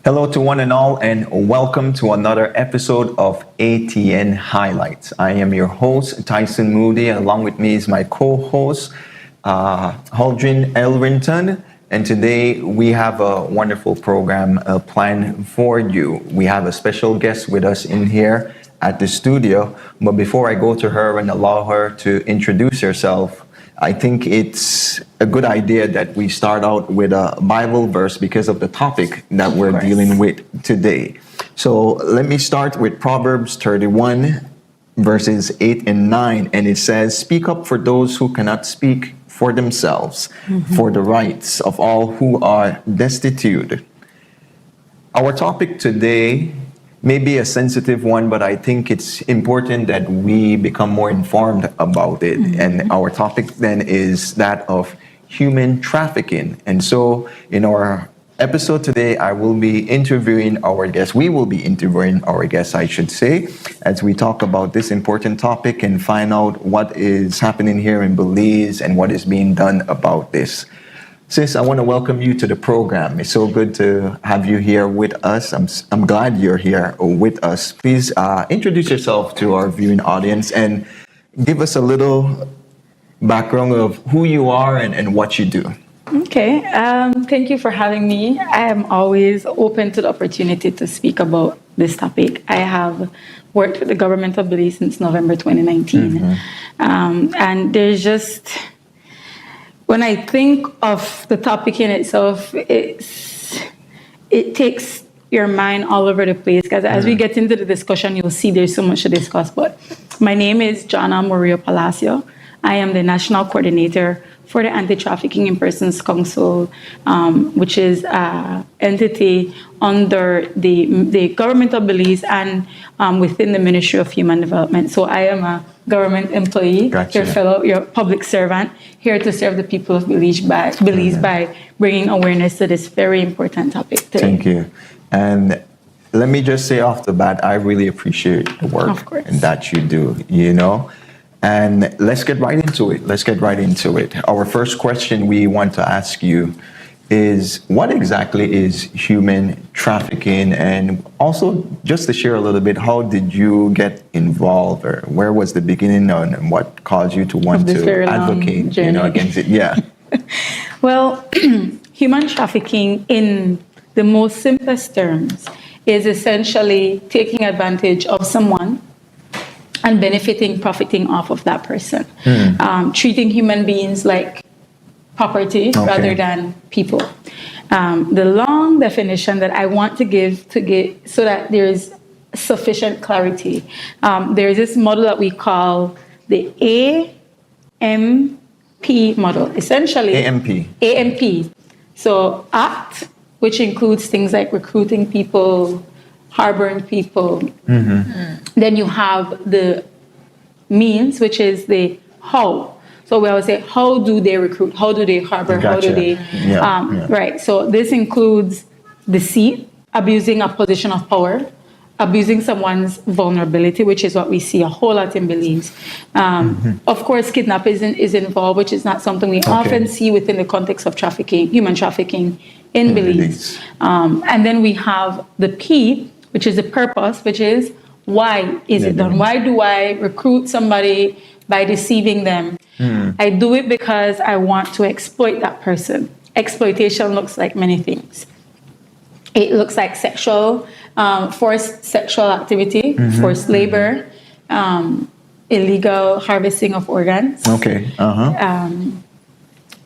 Hello to one and all, and welcome to another episode of ATN Highlights. I am your host, Tyson Moody. Along with me is my co-host, Aldrin Elrington. And today we have a wonderful program planned for you. We have a special guest with us in here at the studio. But before I go to her and allow her to introduce herself, I think it's a good idea that we start out with a Bible verse because of the topic that we're dealing with today. So let me start with Proverbs 31, verses 8 and 9. And it says, "Speak up for those who cannot speak for themselves, for the rights of all who are destitute." Our topic today may be a sensitive one, but I think it's important that we become more informed about it. And our topic then is that of human trafficking. And so in our episode today, I will be interviewing our guests. We will be interviewing our guests, I should say, as we talk about this important topic and find out what is happening here in Belize and what is being done about this. Sis, I want to welcome you to the program. It's so good to have you here with us. I'm glad you're here with us. Please introduce yourself to our viewing audience and give us a little background of who you are and what you do. Okay, thank you for having me. I am always open to the opportunity to speak about this topic. I have worked with the government of Belize since November 2019. And there's just, when I think of the topic in itself, it takes your mind all over the place, because as we get into the discussion, you'll see there's so much to discuss. But my name is Jana Murillo Palacio. I am the National Coordinator for the Anti-Trafficking in Persons Council, which is an entity under the government of Belize and within the Ministry of Human Development. So I am a government employee, your public servant, here to serve the people of Belize by bringing awareness to this very important topic today. Thank you. And let me just say off the bat, I really appreciate the work that you do, you know. And let's get right into it. Our first question we want to ask you is, what exactly is human trafficking? And also, just to share a little bit, how did you get involved, or where was the beginning and what caused you to want to advocate against it? Yeah. Well, human trafficking in the most simplest terms is essentially taking advantage of someone and profiting off of that person. Treating human beings like property rather than people. The long definition that I want to give so that there is sufficient clarity. There is this model that we call the AMP model. Essentially, AMP. So ACT, which includes things like recruiting people, harboring people. Then you have the means, which is the how. So we always say, how do they recruit? How do they harbor? Gotcha. How do they? Right. So this includes deceit, abusing a position of power, abusing someone's vulnerability, which is what we see a whole lot in Belize. Of course, kidnapping is involved, which is not something we often see within the context of trafficking, human trafficking in Belize. And then we have the P, which is the purpose, which is why is it done? Why do I recruit somebody by deceiving them? I do it because I want to exploit that person. Exploitation looks like many things. It looks like forced sexual activity, forced labor, illegal harvesting of organs,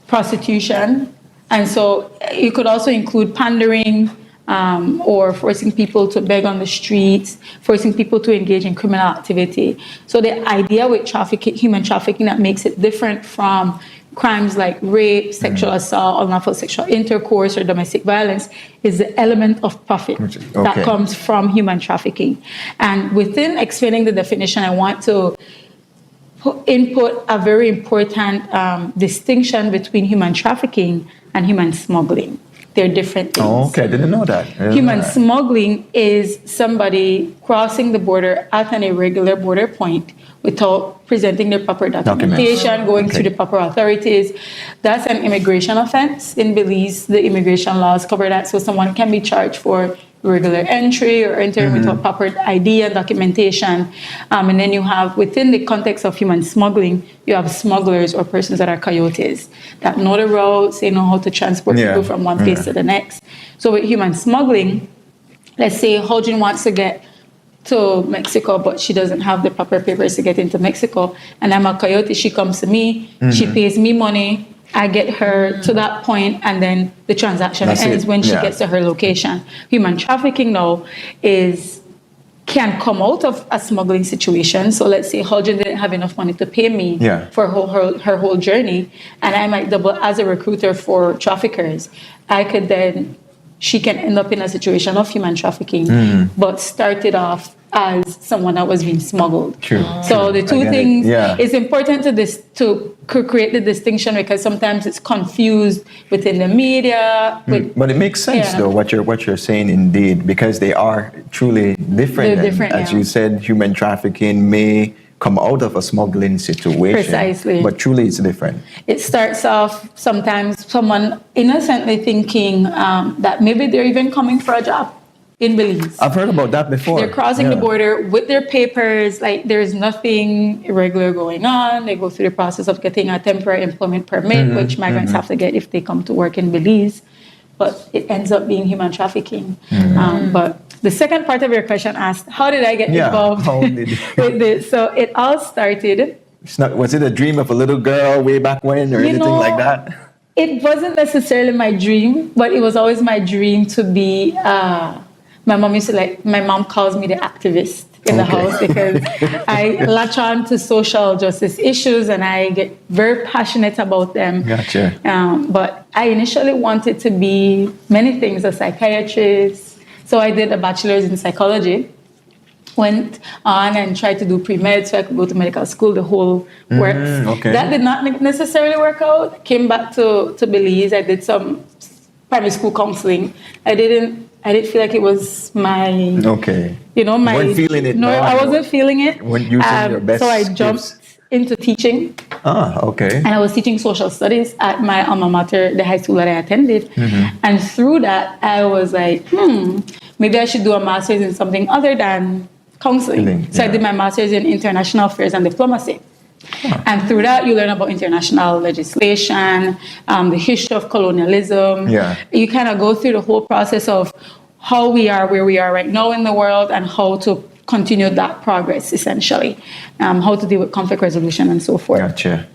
prostitution. And so you could also include pandering, or forcing people to beg on the streets, forcing people to engage in criminal activity. So the idea with human trafficking that makes it different from crimes like rape, sexual assault, unlawful sexual intercourse, or domestic violence is the element of profit that comes from human trafficking. And within explaining the definition, I want to input a very important distinction between human trafficking and human smuggling. They're different things. Oh, okay. I didn't know that. Human smuggling is somebody crossing the border at an irregular border point without presenting their proper documentation, going through the proper authorities. That's an immigration offense. In Belize, the immigration laws cover that, so someone can be charged for irregular entry or entering without proper ID and documentation. And then you have, within the context of human smuggling, you have smugglers or persons that are coyotes that know the routes, they know how to transport people from one place to the next. So with human smuggling, let's say Hodgin wants to get to Mexico, but she doesn't have the proper papers to get into Mexico. And I'm a coyote, she comes to me, she pays me money, I get her to that point, and then the transaction ends when she gets to her location. Human trafficking now can come out of a smuggling situation. So let's say Hodgin didn't have enough money to pay me for her whole journey, and I might double as a recruiter for traffickers. She can end up in a situation of human trafficking, but started off as someone that was being smuggled. So the two things, it's important to create the distinction, because sometimes it's confused within the media. But it makes sense though, what you're saying indeed, because they are truly different. They're different, as you said, human trafficking may come out of a smuggling situation. Precisely. But truly it's different. It starts off sometimes someone innocently thinking that maybe they're even coming for a job in Belize. I've heard about that before. They're crossing the border with their papers, like there's nothing irregular going on. They go through the process of getting a temporary employment permit, which migrants have to get if they come to work in Belize. But it ends up being human trafficking. But the second part of your question asked, how did I get involved with this? So it all started. Was it a dream of a little girl way back when or anything like that? It wasn't necessarily my dream, but it was always my dream to be, my mom calls me the activist in the house, because I latch on to social justice issues and I get very passionate about them. Gotcha. But I initially wanted to be many things, a psychiatrist. So I did a bachelor's in psychology, went on and tried to do pre-med so I could go to medical school, the whole works. That did not necessarily work out. Came back to Belize. I did some primary school counseling. I didn't feel like it was my, my... Weren't feeling it. No, I wasn't feeling it. Weren't using your best So I jumped into teaching. And I was teaching social studies at my alma mater, the high school that I attended. And through that, I was like, maybe I should do a master's in something other than counseling. So I did my master's in international affairs and diplomacy. And through that, you learn about international legislation, the history of colonialism. You kind of go through the whole process of how we are where we are right now in the world and how to continue that progress, essentially. How to deal with conflict resolution and so forth. Gotcha.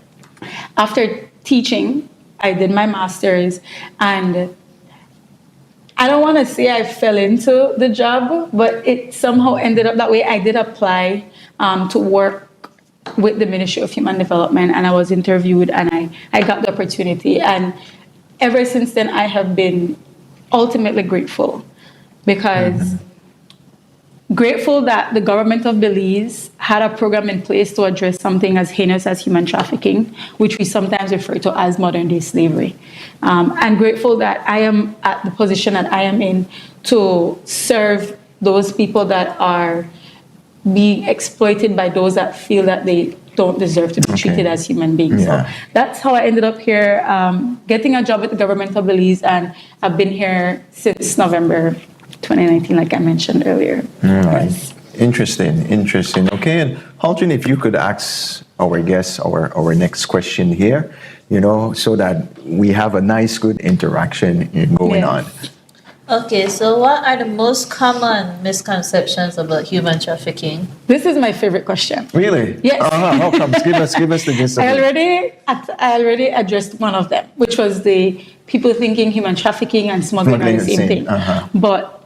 After teaching, I did my master's, and I don't want to say I fell into the job, but it somehow ended up that way. I did apply to work with the Ministry of Human Development, and I was interviewed, and I got the opportunity. And ever since then, I have been ultimately grateful, because grateful that the government of Belize had a program in place to address something as heinous as human trafficking, which we sometimes refer to as modern-day slavery. And grateful that I am at the position that I am in to serve those people that are being exploited by those that feel that they don't deserve to be treated as human beings. So that's how I ended up here, getting a job at the government of Belize, and I've been here since November 2019, like I mentioned earlier. Yes. Interesting. Okay, and Hodgin, if you could ask our guests our next question here, so that we have a nice, good interaction going on. Okay, so what are the most common misconceptions about human trafficking? This is my favorite question. Really? Yes. How come? Give us the gist of I already addressed one of them, which was the people thinking human trafficking and smuggling are the same thing. But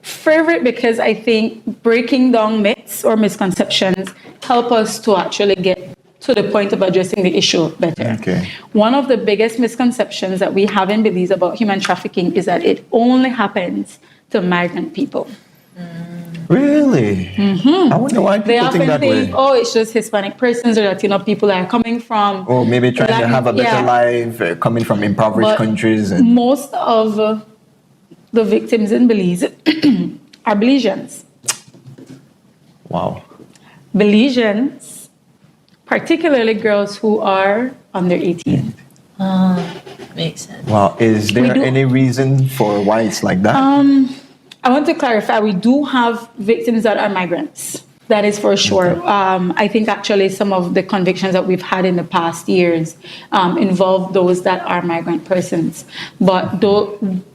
favorite because I think breaking down myths or misconceptions help us to actually get to the point of addressing the issue better. Okay. One of the biggest misconceptions that we have in Belize about human trafficking is that it only happens to migrant people. Really? I wonder why They people think often that think, way. oh, it's just Hispanic persons or Latino people that are coming from. Or maybe trying to have a better life, coming from impoverished But countries. And most of the victims in Belize are Belizeans. wow. Belizeans, particularly girls who are under 18. Makes sense. Wow. Is there do- any reason for why it's like that? I want to clarify, we do have victims that are migrants. That is for sure. I think actually some of the convictions that we've had in the past years involve those that are migrant persons. But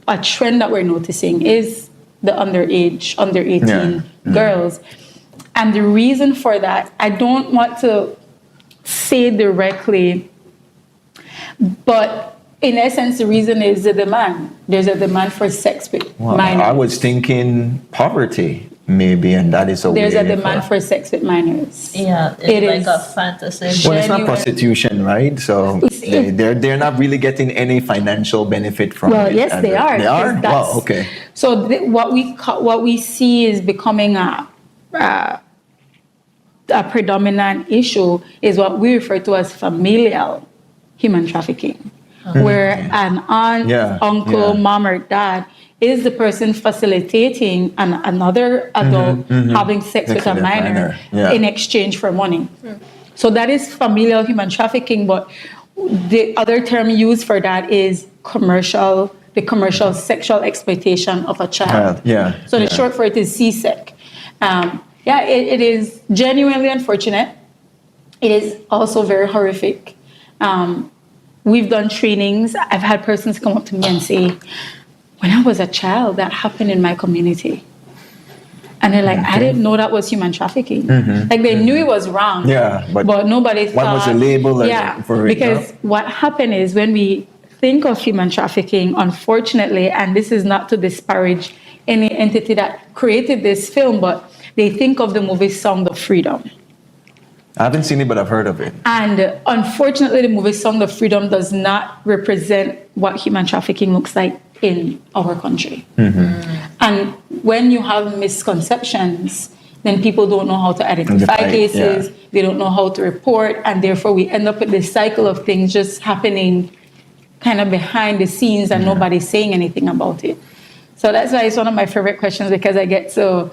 a trend that we're noticing is the under 18 girls. And the reason for that, I don't want to say directly, but in essence, the reason is the demand. There's a demand for sex with minors. I was thinking poverty, maybe, and that is a There's way a demand for sex with minors. Yeah, it's It like is a fantasy. Well, it's not genuine. prostitution, right? So they're not really getting any financial benefit from Well, it. yes, And they are. They are. because that's- Wow. Okay. So what we see is becoming a predominant issue is what we refer to as familial human trafficking, where an aunt, uncle, mom, or dad is the person facilitating another adult having sex with a minor in exchange for money. So that is familial human trafficking, but the other term used for that is the commercial sexual exploitation of a child. So the short for it is CSEC. It is genuinely unfortunate. It is also very horrific. We've done trainings. I've had persons come up to me and say, when I was a child, that happened in my community. And they're like, I didn't know that was human trafficking. Like they knew it was wrong. But nobody thought. What was the label for it? Because what happened is when we think of human trafficking, unfortunately, and this is not to disparage any entity that created this film, but they think of the movie Song of Freedom. I haven't seen it, but I've heard of it. And unfortunately, the movie Song of Freedom does not represent what human trafficking looks like in our country. And when you have misconceptions, then people don't know how to identify cases, they don't know how to report, and therefore we end up with this cycle of things just happening kind of behind the scenes and nobody's saying anything about it. So that's why it's one of my favorite questions, because I get to,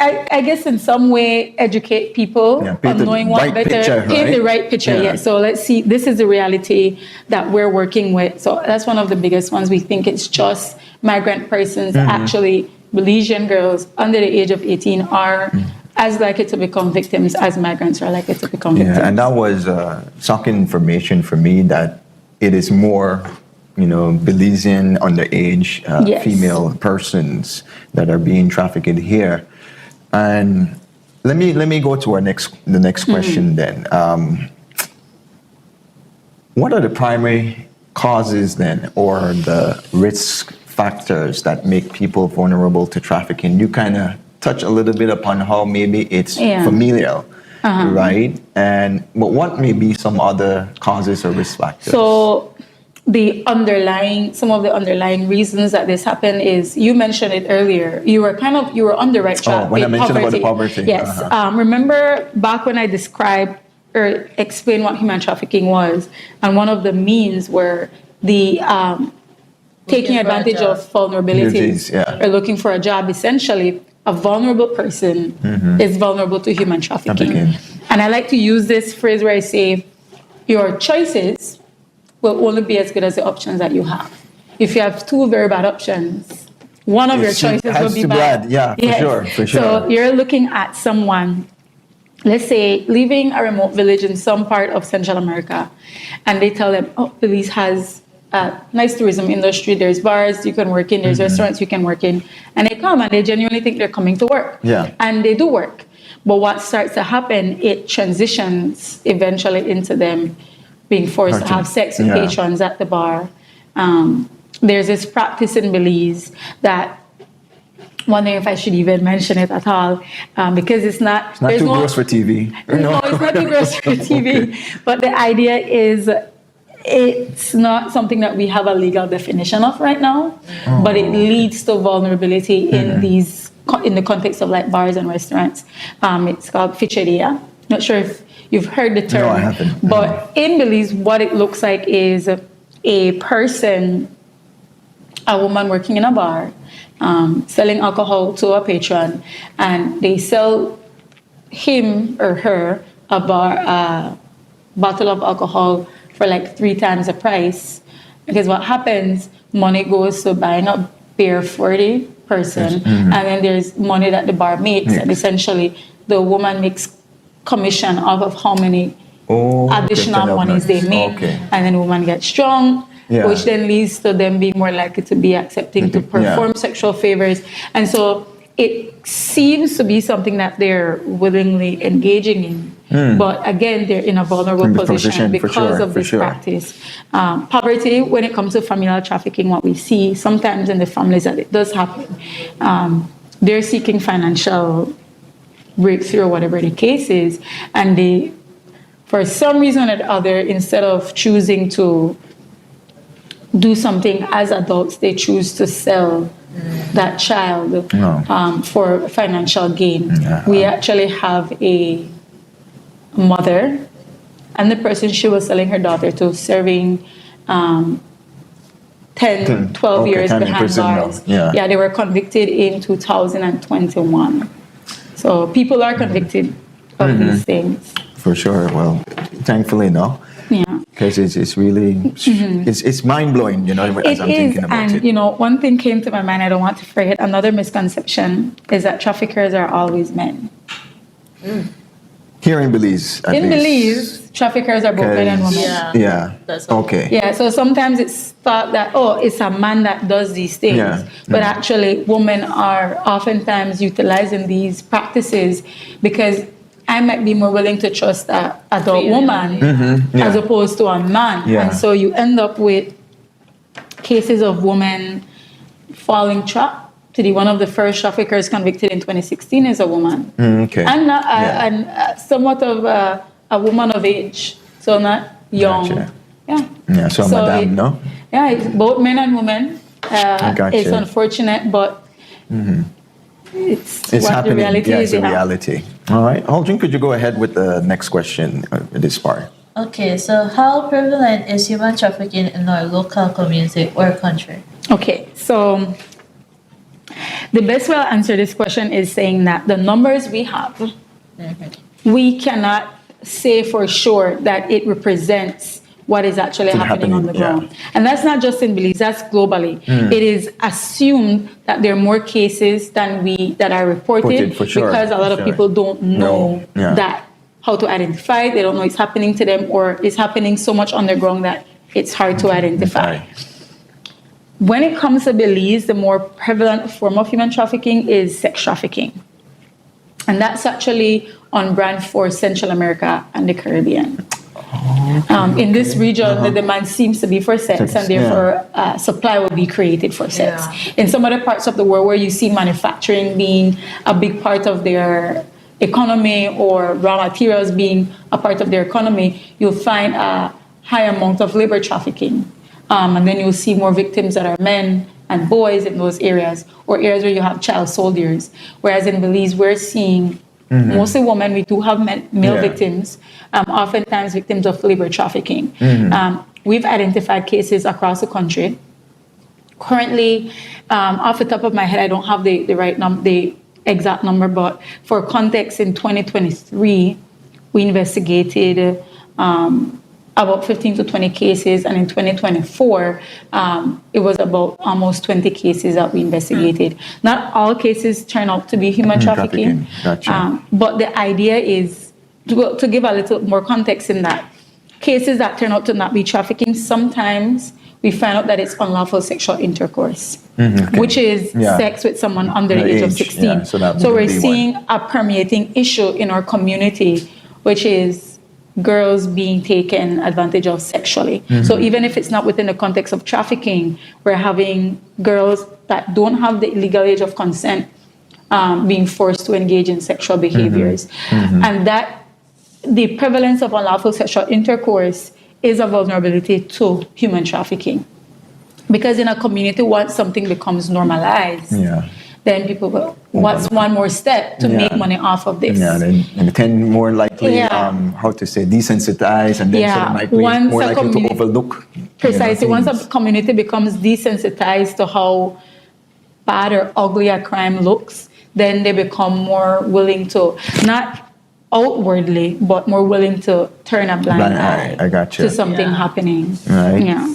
I guess in some way educate people on knowing what better, paint the right picture. So let's see, this is the reality that we're working with. So that's one of the biggest ones. We think it's just migrant persons. Actually, Belizean girls under the age of 18 are as likely to become victims as migrants are likely to become victims. And that was shocking information for me, that it is more, Belizean underage female persons that are being trafficked here. And let me go to the next question then. What are the primary causes then, or the risk factors that make people vulnerable to trafficking? You kind of touch a little bit upon how maybe it's familial, right? But what may be some other causes or risk factors? So some of the underlying reasons that this happened is, you mentioned it earlier, you were on the right track. When I mentioned about the poverty. Yes. Remember back when I described or explained what human trafficking was, and one of the means were the taking advantage of vulnerabilities or looking for a job. Essentially, a vulnerable person is vulnerable to human trafficking. And I like to use this phrase where I say, your choices will only be as good as the options that you have. If you have two very bad options, one of your choices will be bad. For sure. So you're looking at someone, let's say, leaving a remote village in some part of Central America, and they tell them, oh, Belize has a nice tourism industry, there's bars you can work in, there's restaurants you can work in, and they come and they genuinely think they're coming to work. And they do work. But what starts to happen, it transitions eventually into them being forced to Okay. have sex with Yeah. patrons at the bar. There's this practice in Belize that, wondering if I should even mention it at all, because it's not. Not there's too no- gross for TV. No, it's not too gross for TV. Okay. But the idea is, it's not something that we have a legal definition of right now, but it leads to vulnerability in in the context of like bars and restaurants. It's called ficheria. Not sure if you've heard the term. No, I haven't. But in Belize, what it looks like is a person, a woman working in a bar, selling alcohol to a patron, and they sell him or her a bottle of alcohol for like 3 times the price. Because what happens, money goes to buying a beer for the person, and then there's money that the bar makes, and essentially the woman makes commission off of how many additional monies they make, and then the woman gets drunk, which then leads to them being more likely to be accepting to perform sexual favors. And so it seems to be something that they're willingly engaging in. But again, they're in a vulnerable position because of this practice. Poverty, when it comes to familial trafficking, what we see sometimes in the families that it does happen, they're seeking financial breakthrough or whatever the case is, and they, for some reason or other, instead of choosing to do something as adults, they choose to sell that child for financial gain. We actually have a mother and the person she was selling her daughter to serving 10, 12 years behind bars. Yeah, they were convicted in 2021. So people are convicted of these things. For sure. Well, thankfully, no. Yeah. Because it's really, it's mind-blowing, you know, as I'm thinking about and, it. you know, one thing came to my mind, I don't want to forget, another misconception is that traffickers are always men. Here in Belize, at In least. Belize, traffickers are both men and women. Yeah. That's all. Okay. Yeah, so sometimes it's thought that, oh, it's a man that does these things. Yeah. But actually, women are oftentimes utilizing these practices because I might be more willing to trust an adult woman as opposed to a man. Yeah. And so you end up with cases of women falling trap. One of the first traffickers convicted in 2016 is a woman. Okay. And, somewhat of a woman of age, so not young. Gotcha. Yeah. So madam, no? Yeah, it's both men and women. Gotcha. It's unfortunate, but it's what happening. the reality It's is. a reality. All right. Aldrin, could you go ahead with the next question, this part? Okay, so how prevalent is human trafficking in our local community or country? Okay, so the best way I'll answer this question is saying that the numbers we have, we cannot say for sure that it represents what is actually happening on the ground. And that's not just in Belize, that's globally. It is assumed that there are more cases than that are reported for sure, because a lot of people don't know that. How to identify it. They don't know it's happening to them, or it's happening so much on the ground that it's hard to identify. When it comes to Belize, the more prevalent form of human trafficking is sex trafficking. And that's actually on brand for Central America and the Caribbean. In this region, the demand seems to be for sex, and therefore supply will be created for sex. In some other parts of the world where you see manufacturing being a big part of their economy, or raw materials being a part of their economy, you'll find a high amount of labor trafficking. And then you'll see more victims that are men and boys in those areas, or areas where you have child soldiers. Whereas in Belize, we're seeing mostly women. We do have male victims, oftentimes victims of labor trafficking. We've identified cases across the country. Currently, off the top of my head, I don't have the exact number, but for context, in 2023, we investigated about 15 to 20 cases, and in 2024, it was about almost 20 cases that we investigated. Not all cases turn out to be human trafficking. Gotcha. But the idea is, to give a little more context in that, cases that turn out to not be trafficking, sometimes we find out that it's unlawful sexual intercourse, which is sex with someone under the age of 16. So we're seeing a permeating issue in our community, which is girls being taken advantage of sexually. So even if it's not within the context of trafficking, we're having girls that don't have the legal age of consent being forced to engage in sexual behaviors. And that the prevalence of unlawful sexual intercourse is a vulnerability to human trafficking. Because in a community, once something becomes normalized, then people go, what's one more step to make money off of this? Yeah, and tend more likely, desensitize, and then sort of likely, once more a likely to community- overlook. Precisely. Once things. a community becomes desensitized to how bad or ugly a crime looks, then they become more willing to, not outwardly, but more willing to turn a blind eye I got you. to something happening. Right. Yeah.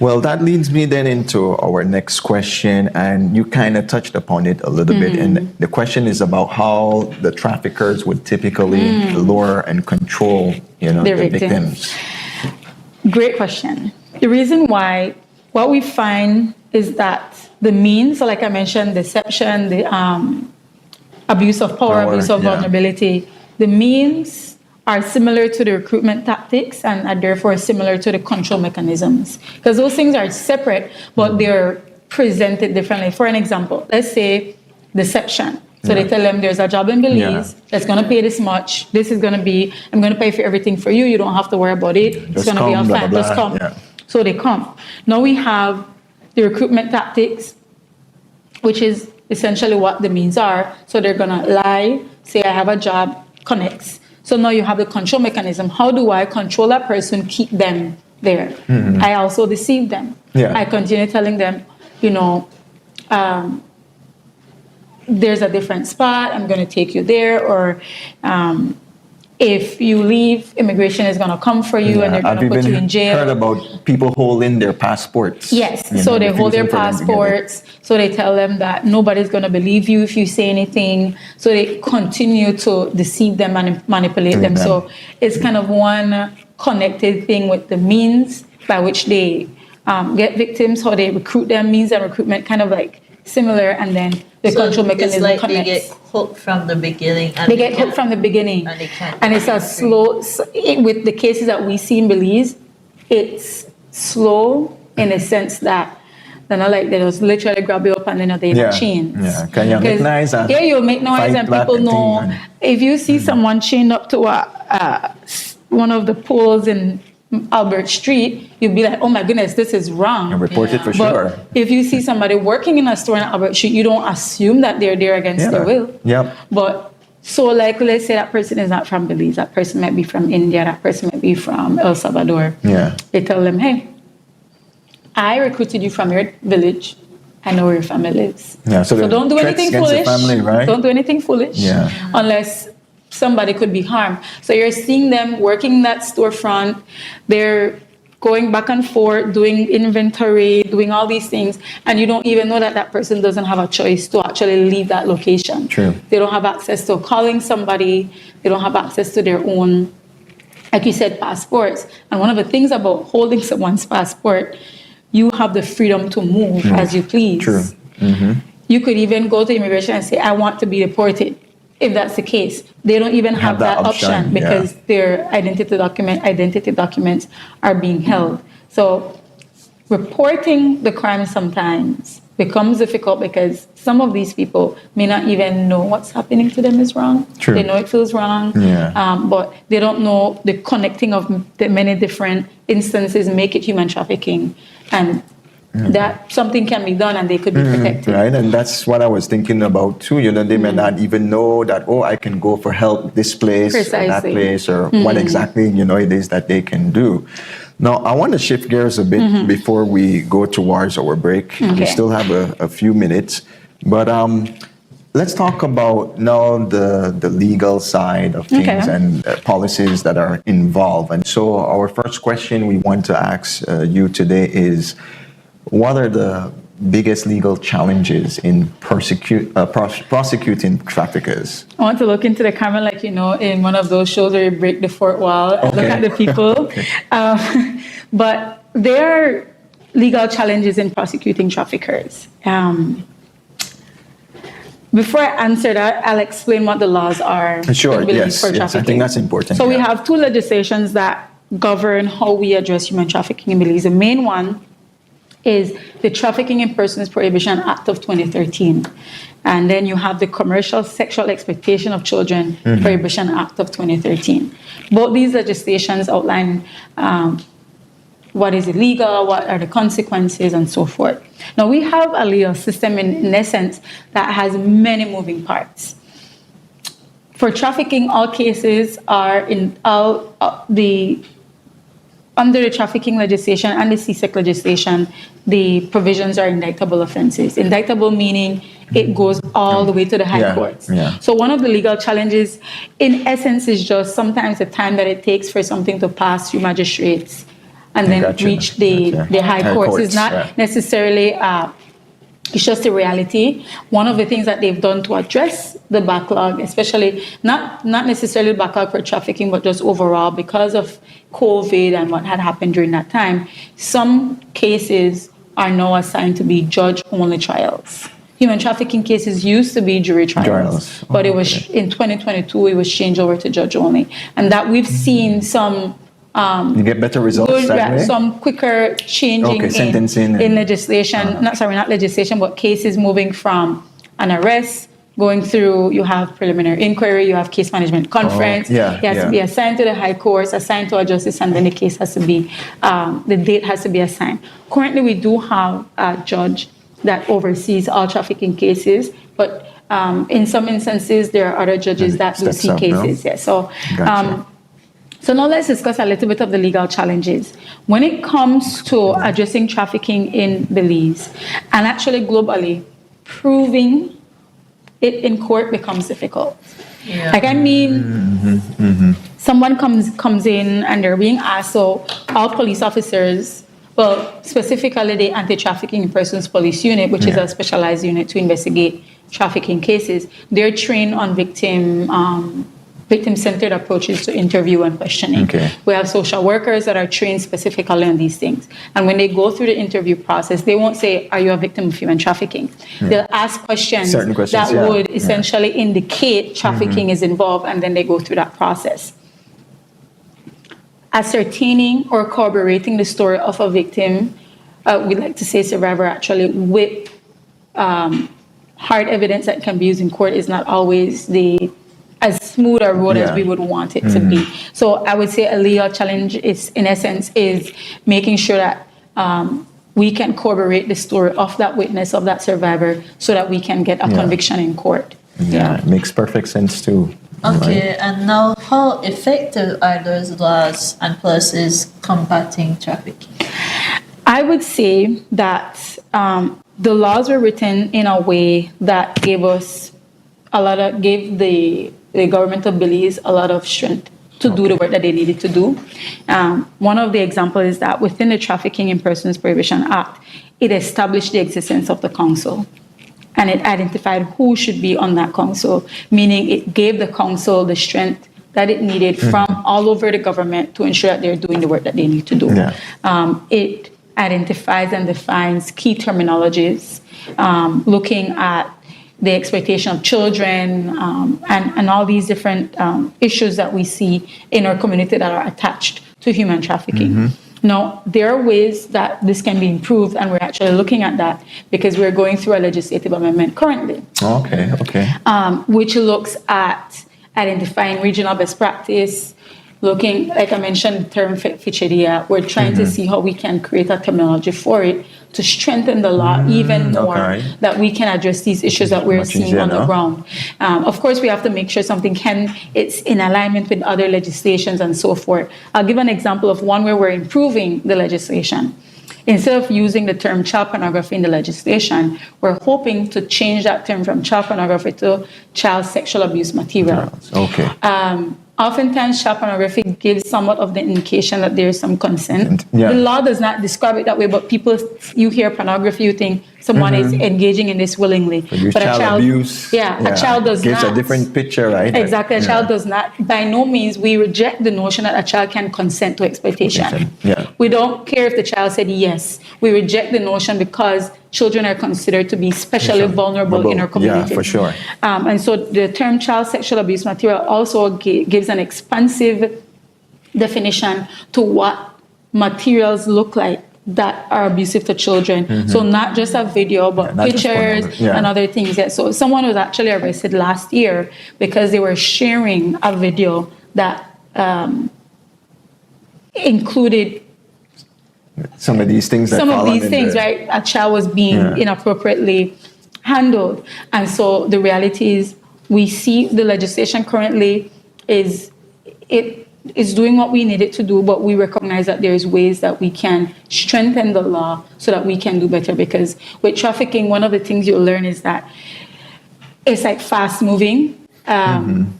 Well, that leads me then into our next question, and you kind of touched upon it a little bit. And the question is about how the traffickers would typically lure and control, Their the victims. victims. Great question. The reason why, what we find is that the means, so like I mentioned, deception, the abuse of power, abuse of vulnerability, the means are similar to the recruitment tactics and are therefore similar to the control mechanisms. Because those things are separate, but they're presented differently. For an example, let's say deception. So they tell them there's a job in Belize that's going to pay this much. This is going to be, I'm going to pay for everything for you. You don't have to worry about it. It's going to be all fine. Just come. Yeah. So they come. Now we have the recruitment tactics, which is essentially what the means are. So they're going to lie, say I have a job, connects. So now you have the control mechanism. How do I control that person, keep them there? I also deceive them. I continue telling them, there's a different spot, I'm going to take you there, or if you leave, immigration is going to come for you and they're going to put you in jail. I've heard about people holding their passports. Yes, so they hold their passports. So they tell them that nobody's going to believe you if you say anything. So they continue to deceive them and manipulate them. So it's kind of one connected thing with the means by which they get victims, how they recruit them, means and recruitment kind of like similar, and then the control mechanism it's like connects. they get hooked from the beginning. They get hooked from the beginning. And it's a slow, with the cases that we see in Belize, it's slow in the sense that they're not like they just literally grab you up and then they're in a chains. Yeah, can you make noise? Yeah, you'll make noise and people know. If you see someone chained up to one of the poles in Albert Street, you'd be like, oh my goodness, this is wrong. And report it for sure. If you see somebody working in a store in Albert Street, you don't assume that they're there against their will. Yep. But so like, let's say that person is not from Belize, that person might be from India, that person might be from El Salvador. Yeah. They tell them, hey, I recruited you from your village. I know where your family lives. Yeah, so don't do anything foolish. Family, right? Don't do anything foolish. Yeah. Unless somebody could be harmed. So you're seeing them working that storefront. They're going back and forth, doing inventory, doing all these things, and you don't even know that that person doesn't have a choice to actually leave that location. True. They don't have access to calling somebody. They don't have access to their own, like you said, passports. And one of the things about holding someone's passport, you have the freedom to move as you please. True. You could even go to immigration and say, I want to be deported. If that's the case, they don't even have that option because their identity documents are being held. So reporting the crime sometimes becomes difficult because some of these people may not even know what's happening to them is wrong. True. They know it feels wrong, but they don't know the connecting of the many different instances make it human trafficking. And that something can be done and they could be protected. Right, and that's what I was thinking about too. They may not even know that, I can go for help this place or that place or what exactly, it is that they can do. Now, I want to shift gears a bit before we go towards our break. We still have a few minutes, but let's talk about now the legal side of things and policies that are involved. And so our first question we want to ask you today is, what are the biggest legal challenges in prosecuting traffickers? I want to look into the camera like, in one of those shows where you break the fourth wall and look at the people. But there are legal challenges in prosecuting traffickers. Before I answer that, I'll explain what the laws are Sure, in Belize yes, for yes, I trafficking. think that's important, So we yeah. have two legislations that govern how we address human trafficking in Belize. The main one is the Trafficking in Persons Prohibition Act of 2013. And then you have the Commercial Sexual Exploitation of Children Prohibition Act of 2013. Both these legislations outline what is illegal, what are the consequences, and so forth. Now, we have a legal system in essence that has many moving parts. For trafficking, all cases are under the trafficking legislation and the CSEC legislation, the provisions are indictable offenses. Indictable meaning it goes all the way to the high courts. Yeah. So one of the legal challenges, in essence, is just sometimes the time that it takes for something to pass through magistrates and then reach the high courts is not necessarily, it's just a reality. One of the things that they've done to address the backlog, especially not necessarily the backlog for trafficking, but just overall because of COVID and what had happened during that time, some cases are now assigned to be judge-only trials. Human trafficking cases used to be jury trials, but it was in 2022 it was changed over to judge-only, and that we've seen some. You get better results that way? Some quicker changing sentencing in legislation, not legislation, but cases moving from an arrest, going through, you have preliminary inquiry, you have case management conference, it has to be assigned to the high courts, assigned to a justice, and then the case has to be, the date has to be assigned. Currently, we do have a judge that oversees all trafficking cases, but in some instances, there are other judges that do see cases. No? Yeah, so. Gotcha. So now let's discuss a little bit of the legal challenges. When it comes to addressing trafficking in Belize, and actually globally, proving it in court becomes difficult. Yeah. Like, I mean, someone comes in and they're being asked, so all police officers, well, specifically the Anti-Trafficking in Persons Police Unit, which is a specialized unit to investigate trafficking cases, they're trained on victim-centered approaches to interview and questioning. Okay. We have social workers that are trained specifically on these things. And when they go through the interview process, they won't say, are you a victim of human trafficking? Yeah. They'll ask questions that would essentially indicate trafficking is involved, and then they go through that process. Ascertaining or corroborating the story of a victim, we like to say survivor actually, with hard evidence that can be used in court is not always as smooth a road as we would want it to be. So I would say a legal challenge is, in essence, is making sure that we can corroborate the story of that witness, of that survivor, so that we can get a conviction in court. Yeah, it makes perfect sense too. Okay, and now how effective are those laws and policies combating trafficking? I would say that the laws were written in a way that gave the government of Belize a lot of strength to do the work that they needed to do. One of the examples is that within the Trafficking in Persons Prohibition Act, it established the existence of the council. And it identified who should be on that council, meaning it gave the council the strength that it needed from all over the government to ensure that they're doing the work that they need to do. Yeah. It identifies and defines key terminologies, looking at the exploitation of children, and all these different issues that we see in our community that are attached to human trafficking. Now, there are ways that this can be improved, and we're actually looking at that because we're going through a legislative amendment currently. Okay. Which looks at identifying regional best practice, looking, like I mentioned, the term ficheria. We're trying to see how we can create a terminology for it to strengthen the law even more, that we can address these issues that we're seeing on the ground. Of course, we have to make sure it's in alignment with other legislations and so forth. I'll give an example of one where we're improving the legislation. Instead of using the term child pornography in the legislation, we're hoping to change that term from child pornography to child sexual abuse material. Okay. Oftentimes, child pornography gives somewhat of the indication that there is some consent. Yeah. The law does not describe it that way, but you hear pornography, you think someone is engaging in this willingly. But child abuse. A child does gives not. a different picture, right? Exactly. A child does not. By no means we reject the notion that a child can consent to exploitation. Yeah. We don't care if the child said yes. We reject the notion because children are considered to be especially vulnerable in our community. Yeah, for sure. And so the term child sexual abuse material also gives an expansive definition to what materials look like that are abusive to children. So not just a video, but pictures and other things. Yeah. So someone was actually arrested last year because they were sharing a video that included some of these things. Right? A child was being inappropriately handled. And so the reality is we see the legislation currently is doing what we need it to do, but we recognize that there's ways that we can strengthen the law so that we can do better. Because with trafficking, one of the things you'll learn is that it's like fast moving.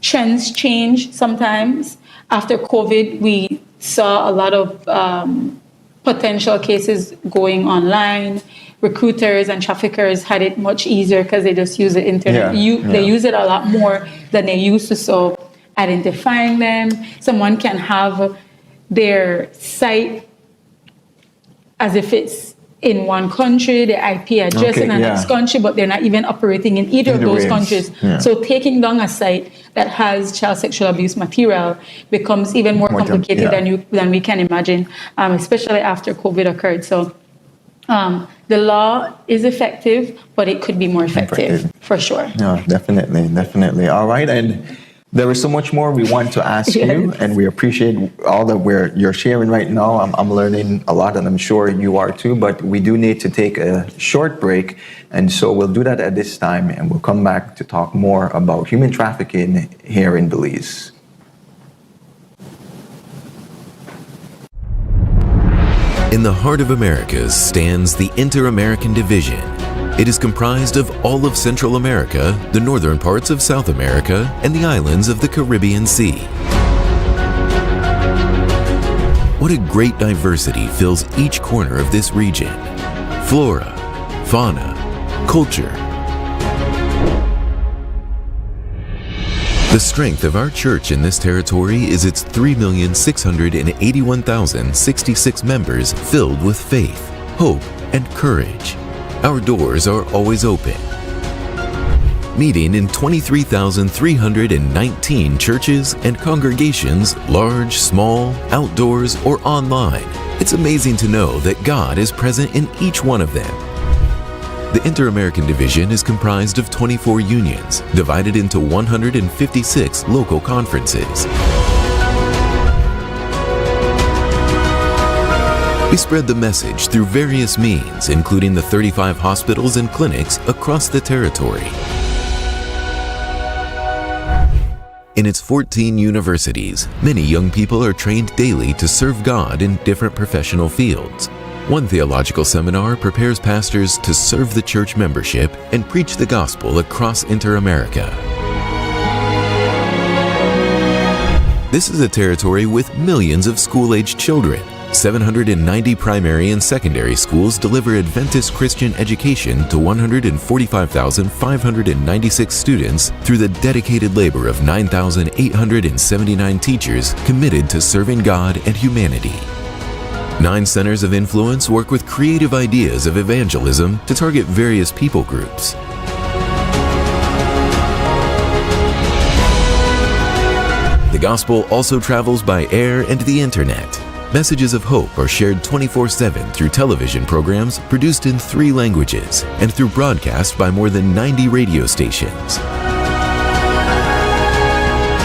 Trends change sometimes. After COVID, we saw a lot of potential cases going online. Recruiters and traffickers had it much easier because they just use the internet. They use it a lot more than they used to. So identifying them, someone can have their site as if it's in one country, the IP address in the next country, but they're not even operating in either of those countries. So taking down a site that has child sexual abuse material becomes even more complicated than we can imagine, especially after COVID occurred. So the law is effective, but it could be more effective for sure. No, definitely. All right, and there is so much more we want to ask you, and we appreciate all that you're sharing right now. I'm learning a lot, and I'm sure you are too, but we do need to take a short break, and so we'll do that at this time, and we'll come back to talk more about human trafficking here in Belize. In the heart of Americas stands the Inter-American Division. It is comprised of all of Central America, the northern parts of South America, and the islands of the Caribbean Sea. What a great diversity fills each corner of this region. Flora, fauna, culture. The strength of our church in this territory is its 3,681,066 members filled with faith, hope, and courage. Our doors are always open. Meeting in 23,319 churches and congregations, large, small, outdoors, or online. It's amazing to know that God is present in each one of them. The Inter-American Division is comprised of 24 unions, divided into 156 local conferences. We spread the message through various means, including the 35 hospitals and clinics across the territory. In its 14 universities, many young people are trained daily to serve God in different professional fields. One theological seminar prepares pastors to serve the church membership and preach the gospel across Inter-America. This is a territory with millions of school-aged children. 790 primary and secondary schools deliver Adventist Christian education to 145,596 students through the dedicated labor of 9,879 teachers committed to serving God and humanity. 9 centers of influence work with creative ideas of evangelism to target various people groups. The gospel also travels by air and the internet. Messages of hope are shared 24/7 through television programs produced in 3 languages and through broadcast by more than 90 radio stations.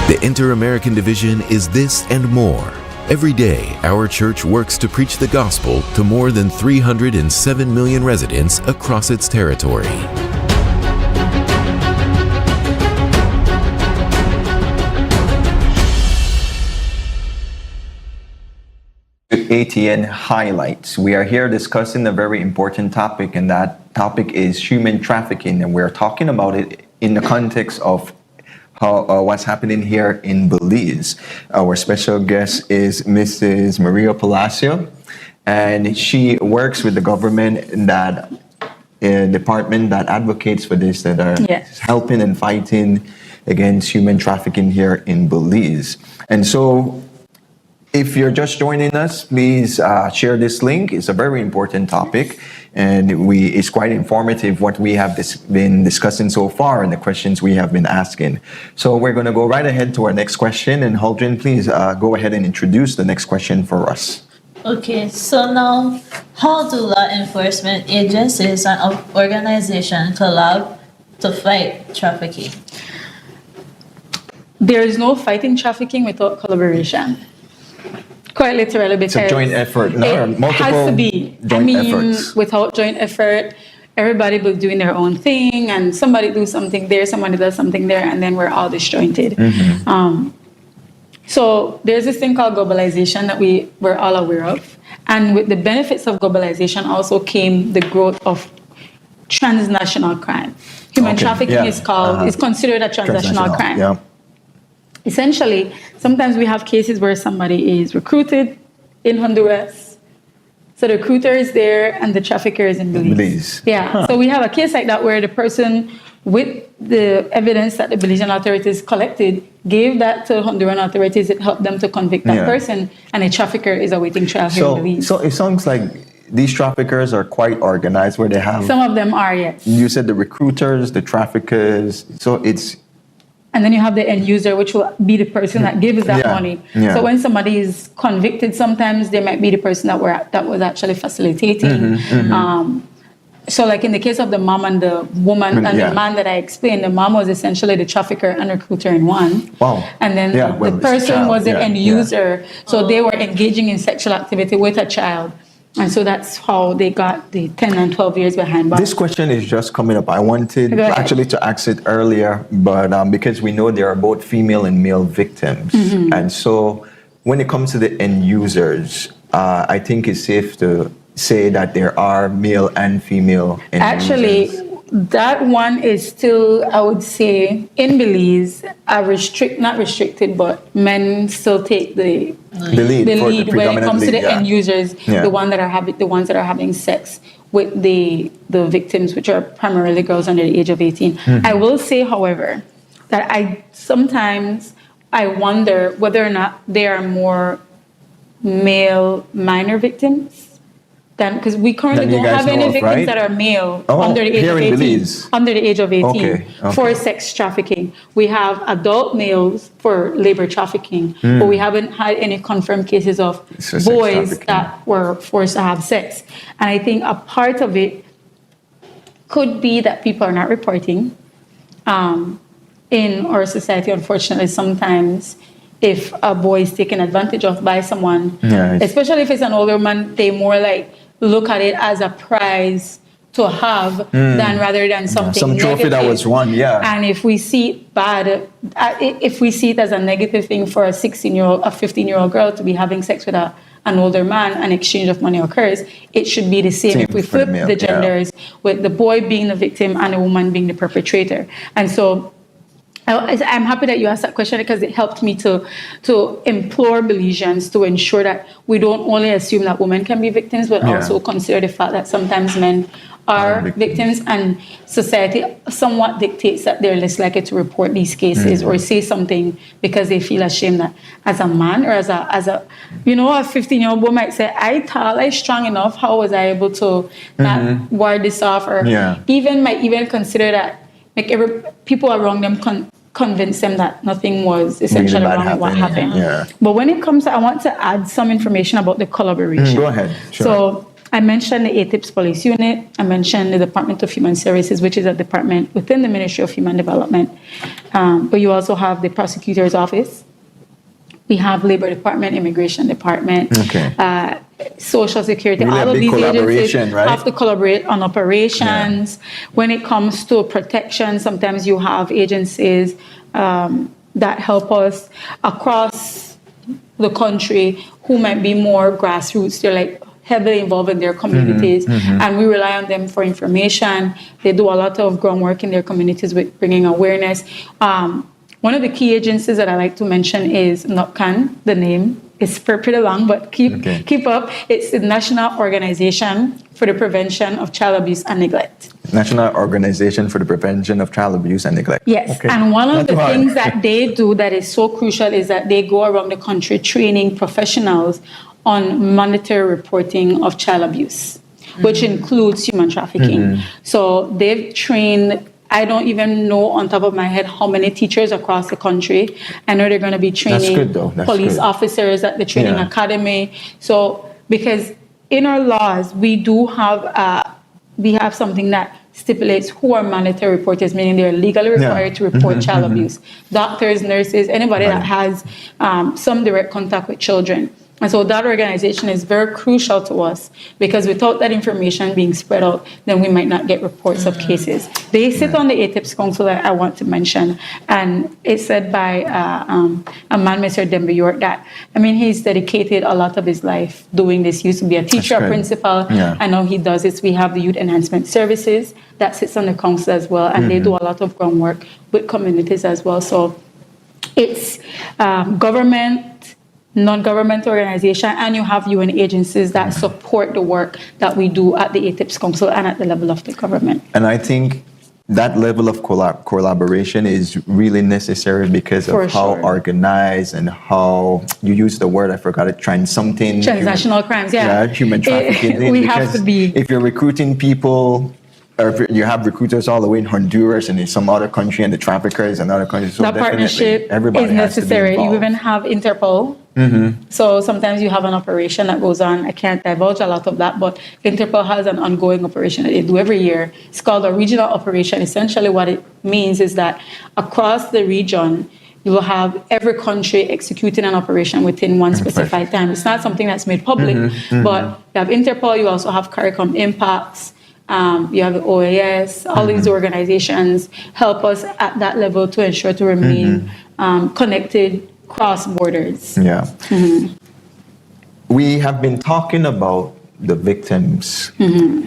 The Inter-American Division is this and more. Every day, our church works to preach the gospel to more than 307 million residents across its territory. ATN Highlights. We are here discussing a very important topic, and that topic is human trafficking, and we're talking about it in the context of how what's happening here in Belize. Our special guest is Mrs. Maria Palacio, and she works with the government that department that advocates for this, that are Yes. helping and fighting against human trafficking here in Belize. And so, if you're just joining us, please share this link. It's a very important topic, and it's quite informative what we have been discussing so far and the questions we have been asking. So we're going to go right ahead to our next question. And Holdren, please go ahead and introduce the next question for us. Okay, so now, how do law enforcement agencies and organizations collab to fight trafficking? There is no fighting trafficking without collaboration. Quite literally, because It's a joint effort, no? Or it multiple has to be. joint efforts. Without joint effort, everybody will be doing their own thing, and somebody do something there, somebody does something there, and then we're all disjointed. So there's this thing called globalization that we're all aware of, and with the benefits of globalization also came the growth of transnational crime. Human trafficking is considered a transnational crime. Yeah. Essentially, sometimes we have cases where somebody is recruited in Honduras. So the recruiter is there and the trafficker is in Belize. Yeah. So we have a case like that where the person, with the evidence that the Belizean authorities collected, gave that to Honduran authorities. It helped them to convict that person, and a trafficker is awaiting trial here in Belize. So it sounds like these traffickers are quite organized, where they have. Some of them are, yes. You said the recruiters, the traffickers. So it's. And then you have the end user, which will be the person that gives that money. Yeah. So when somebody is convicted, sometimes they might be the person that was actually facilitating. So like in the case of the mom and the woman and the man that I explained, the mom was essentially the trafficker and recruiter in one. Wow. And then the person was the end user. So they were engaging in sexual activity with a child. And so that's how they got the 10 and 12 years behind bars. This question is just coming up. I wanted Go ahead. actually to ask it earlier, but because we know there are both female and male victims. And so when it comes to the end users, I think it's safe to say that there are male and female end Actually, users. that one is still, I would say, in Belize, not restricted, but men still take the lead when it comes to the end users, Yeah. the ones that are having sex with the victims, which are primarily girls under the age of 18. I will say, however, that sometimes I wonder whether or not there are more male minor victims. Because we currently That you don't guys have any know of, victims right? that are male Oh, under the age here of in 18. Belize. Under the age of 18 Okay. for sex trafficking. We have adult males for labor trafficking, but we haven't had any confirmed cases of So sex boys trafficking. that were forced to have sex. And I think a part of it could be that people are not reporting. In our society, unfortunately, sometimes if a boy is taken advantage of by someone, especially if it's an older man, they more like look at it as a prize to have than rather than something some trophy negative. that was won, And if we see it bad, if we see it as a negative thing for a 16-year-old, a 15-year-old girl to be having sex with an older man, an exchange of money occurs, it should be the same if we for the flip male, the genders, with the boy being the victim and the woman being the perpetrator. And so I'm happy that you asked that question, because it helped me to implore Belizeans to ensure that we don't only assume that women can be victims, but also consider the fact that sometimes men are victims, and society somewhat dictates that they're less likely to report these cases or say something because they feel ashamed that as a man or as a a 15-year-old boy might say, I thought I strong enough, how was I able to not ward this off, or might consider that people around them convince them that nothing was essentially wrong with what happened. But when it comes to, I want to add some information about the collaboration. Go ahead. Sure. So I mentioned the ATIPS Police Unit. I mentioned the Department of Human Services, which is a department within the Ministry of Human Development. But you also have the Prosecutor's Office. We have Labor Department, Immigration Department, Social Security. Really all of these agencies have to right? collaborate on operations. When it comes to protection, sometimes you have agencies that help us across the country who might be more grassroots. They're like heavily involved in their communities, and we rely on them for information. They do a lot of groundwork in their communities with bringing awareness. One of the key agencies that I like to mention is NOPCAN. The name is pretty long, but keep up. It's the National Organization for the Prevention of Child Abuse and Neglect. National Organization for the Prevention of Child Abuse and Neglect. Yes, Okay. and one of Not the too hard. things that they do that is so crucial is that they go around the country training professionals on mandatory reporting of child abuse, which includes human trafficking. So they've trained, I don't even know on top of my head how many teachers across the country. I know they're going to be training good, though. That's police good. officers at the training Yeah. academy. So because in our laws, we have something that stipulates who are mandatory reporters, meaning they're legally required to report child abuse. Doctors, nurses, anybody that has some direct contact with children. And so that organization is very crucial to us because without that information being spread out, then we might not get reports of cases. They sit on the ATIPS Council that I want to mention, and it's said by a man, Mr. Denver York, that, I mean, he's dedicated a lot of his life doing this. He used to be a teacher, a good. principal, Yeah. and now he does this. We have the Youth Enhancement Services that sits on the council as well, and they do a lot of groundwork with communities as well. So it's government, non-government organization, and you have UN agencies that support the work that we do at the ATIPS Council and at the level of the government. And I think that level of collaboration is really necessary because For of how sure. organized and how you use the word, I forgot it, something. Transnational crimes, yeah. Human trafficking. We have to be. If you're recruiting people, or if you have recruiters all the way in Honduras and in some other country, and the traffickers in other countries, so That definitely partnership everybody is has to be necessary. You involved. even have Interpol. So sometimes you have an operation that goes on. I can't divulge a lot of that, but Interpol has an ongoing operation that they do every year. It's called a regional operation. Essentially what it means is that across the region, you will have every country executing an operation within one specified time. It's not something that's made public, but you have Interpol, you also have CARICOM Impacts, you have the OAS, all these organizations help us at that level to ensure to remain connected cross borders. Yeah. We have been talking about the victims,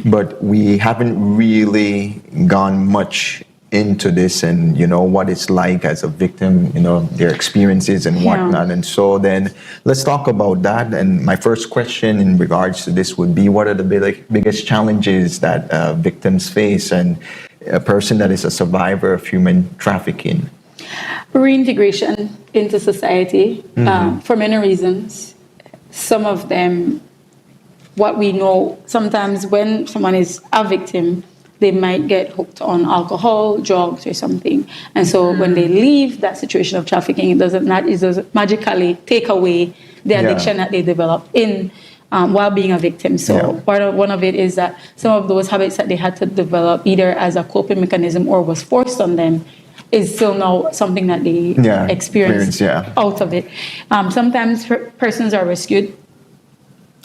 but we haven't really gone much into this and, what it's like as a victim, their experiences and whatnot. And so then let's talk about that. And my first question in regards to this would be, what are the biggest challenges that victims face and a person that is a survivor of human trafficking? Reintegration into society for many reasons. Some of them, what we know, sometimes when someone is a victim, they might get hooked on alcohol, drugs, or something. And so when they leave that situation of trafficking, it doesn't magically take away the addiction that they developed in while being a victim. So one of it is that some of those habits that they had to develop either as a coping mechanism or was forced on them is still now something that they experience out of it. Sometimes persons are rescued.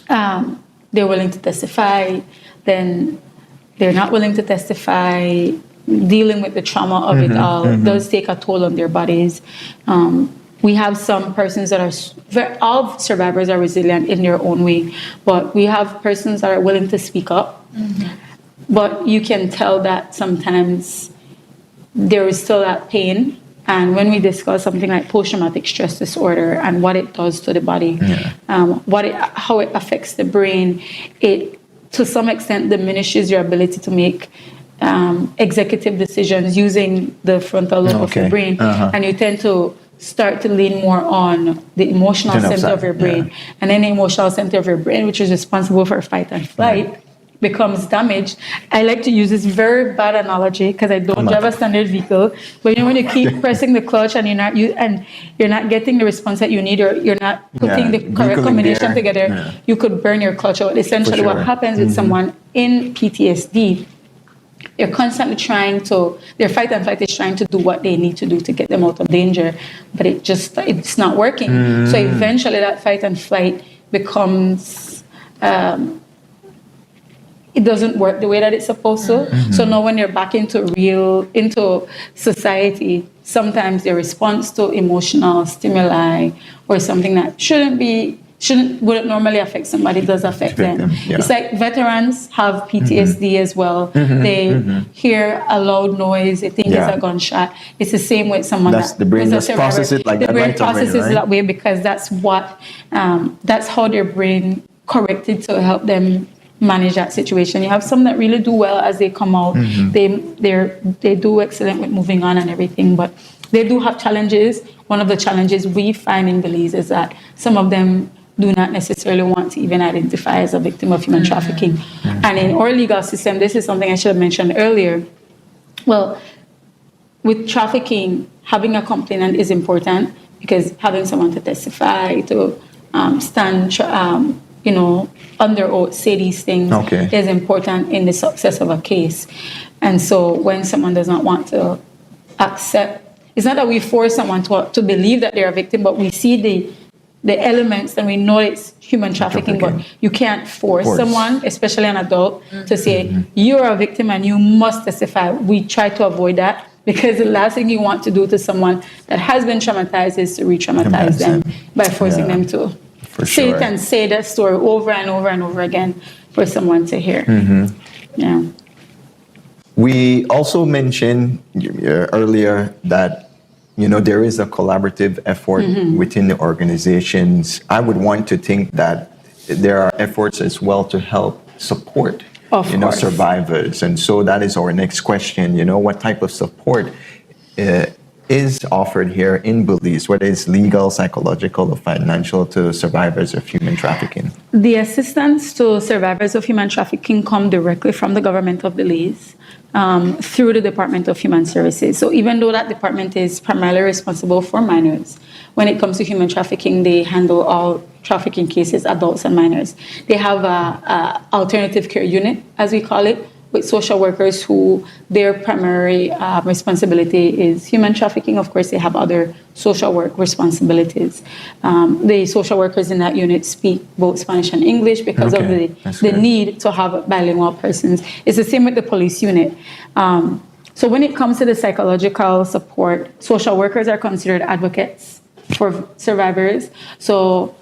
They're willing to testify, then they're not willing to testify. Dealing with the trauma of it all does take a toll on their bodies. We have some persons that are, all survivors are resilient in their own way, but we have persons that are willing to speak up. But you can tell that sometimes there is still that pain. And when we discuss something like post-traumatic stress disorder and what it does to the body, how it affects the brain, it to some extent diminishes your ability to make executive decisions using the frontal lobe of your brain. And you tend to start to lean more on the emotional center of your brain. And then the emotional center of your brain, which is responsible for fight and flight, becomes damaged. I like to use this very bad analogy because I don't drive a standard vehicle. But when you keep pressing the clutch and you're not getting the response that you need, or you're not putting the correct combination together, you could burn your clutch out. Essentially, what happens with someone in PTSD, they're constantly their fight and flight is trying to do what they need to do to get them out of danger, but it's not working. So eventually that fight and flight becomes, it doesn't work the way that it's supposed to. So now when you're back into society, sometimes their response to emotional stimuli or something that shouldn't be wouldn't normally affect somebody does affect them. Yeah. It's like veterans have PTSD as well. They hear a loud noise, they think it's a gunshot. It's the same with someone The brain who's a just survivor. processes it like the that brain right away, processes right? that way because that's how their brain corrected to help them manage that situation. You have some that really do well as they come out. They do excellent with moving on and everything, but they do have challenges. One of the challenges we find in Belize is that some of them do not necessarily want to even identify as a victim of human trafficking. And in our legal system, this is something I should have mentioned earlier. Well, with trafficking, having a complainant is important because having someone to testify, to stand, under oath, say these things is important in the success of a case. And so when someone does not want to accept, it's not that we force someone to believe that they're a victim, but we see the elements and we know it's human trafficking, but you can't force someone, especially an adult, to say, you're a victim and you must testify. We try to avoid that because the last thing you want to do to someone that has been traumatized is to re-traumatize them by forcing them to say it and say that story over and over and over again for someone to hear. Yeah. We also mentioned earlier that there is a collaborative effort within the organizations. I would want to think that there are efforts as well to help support survivors. And so that is our next question. What type of support is offered here in Belize, whether it's legal, psychological, or financial, to survivors of human trafficking? The assistance to survivors of human trafficking come directly from the government of Belize through the Department of Human Services. So even though that department is primarily responsible for minors, when it comes to human trafficking, they handle all trafficking cases, adults and minors. They have a alternative care unit, as we call it, with social workers who their primary responsibility is human trafficking. Of course, they have other social work responsibilities. The social workers in that unit speak both Spanish and English because of the need to have bilingual persons. It's the same with the police unit. So when it comes to the psychological support, social workers are considered advocates for survivors. So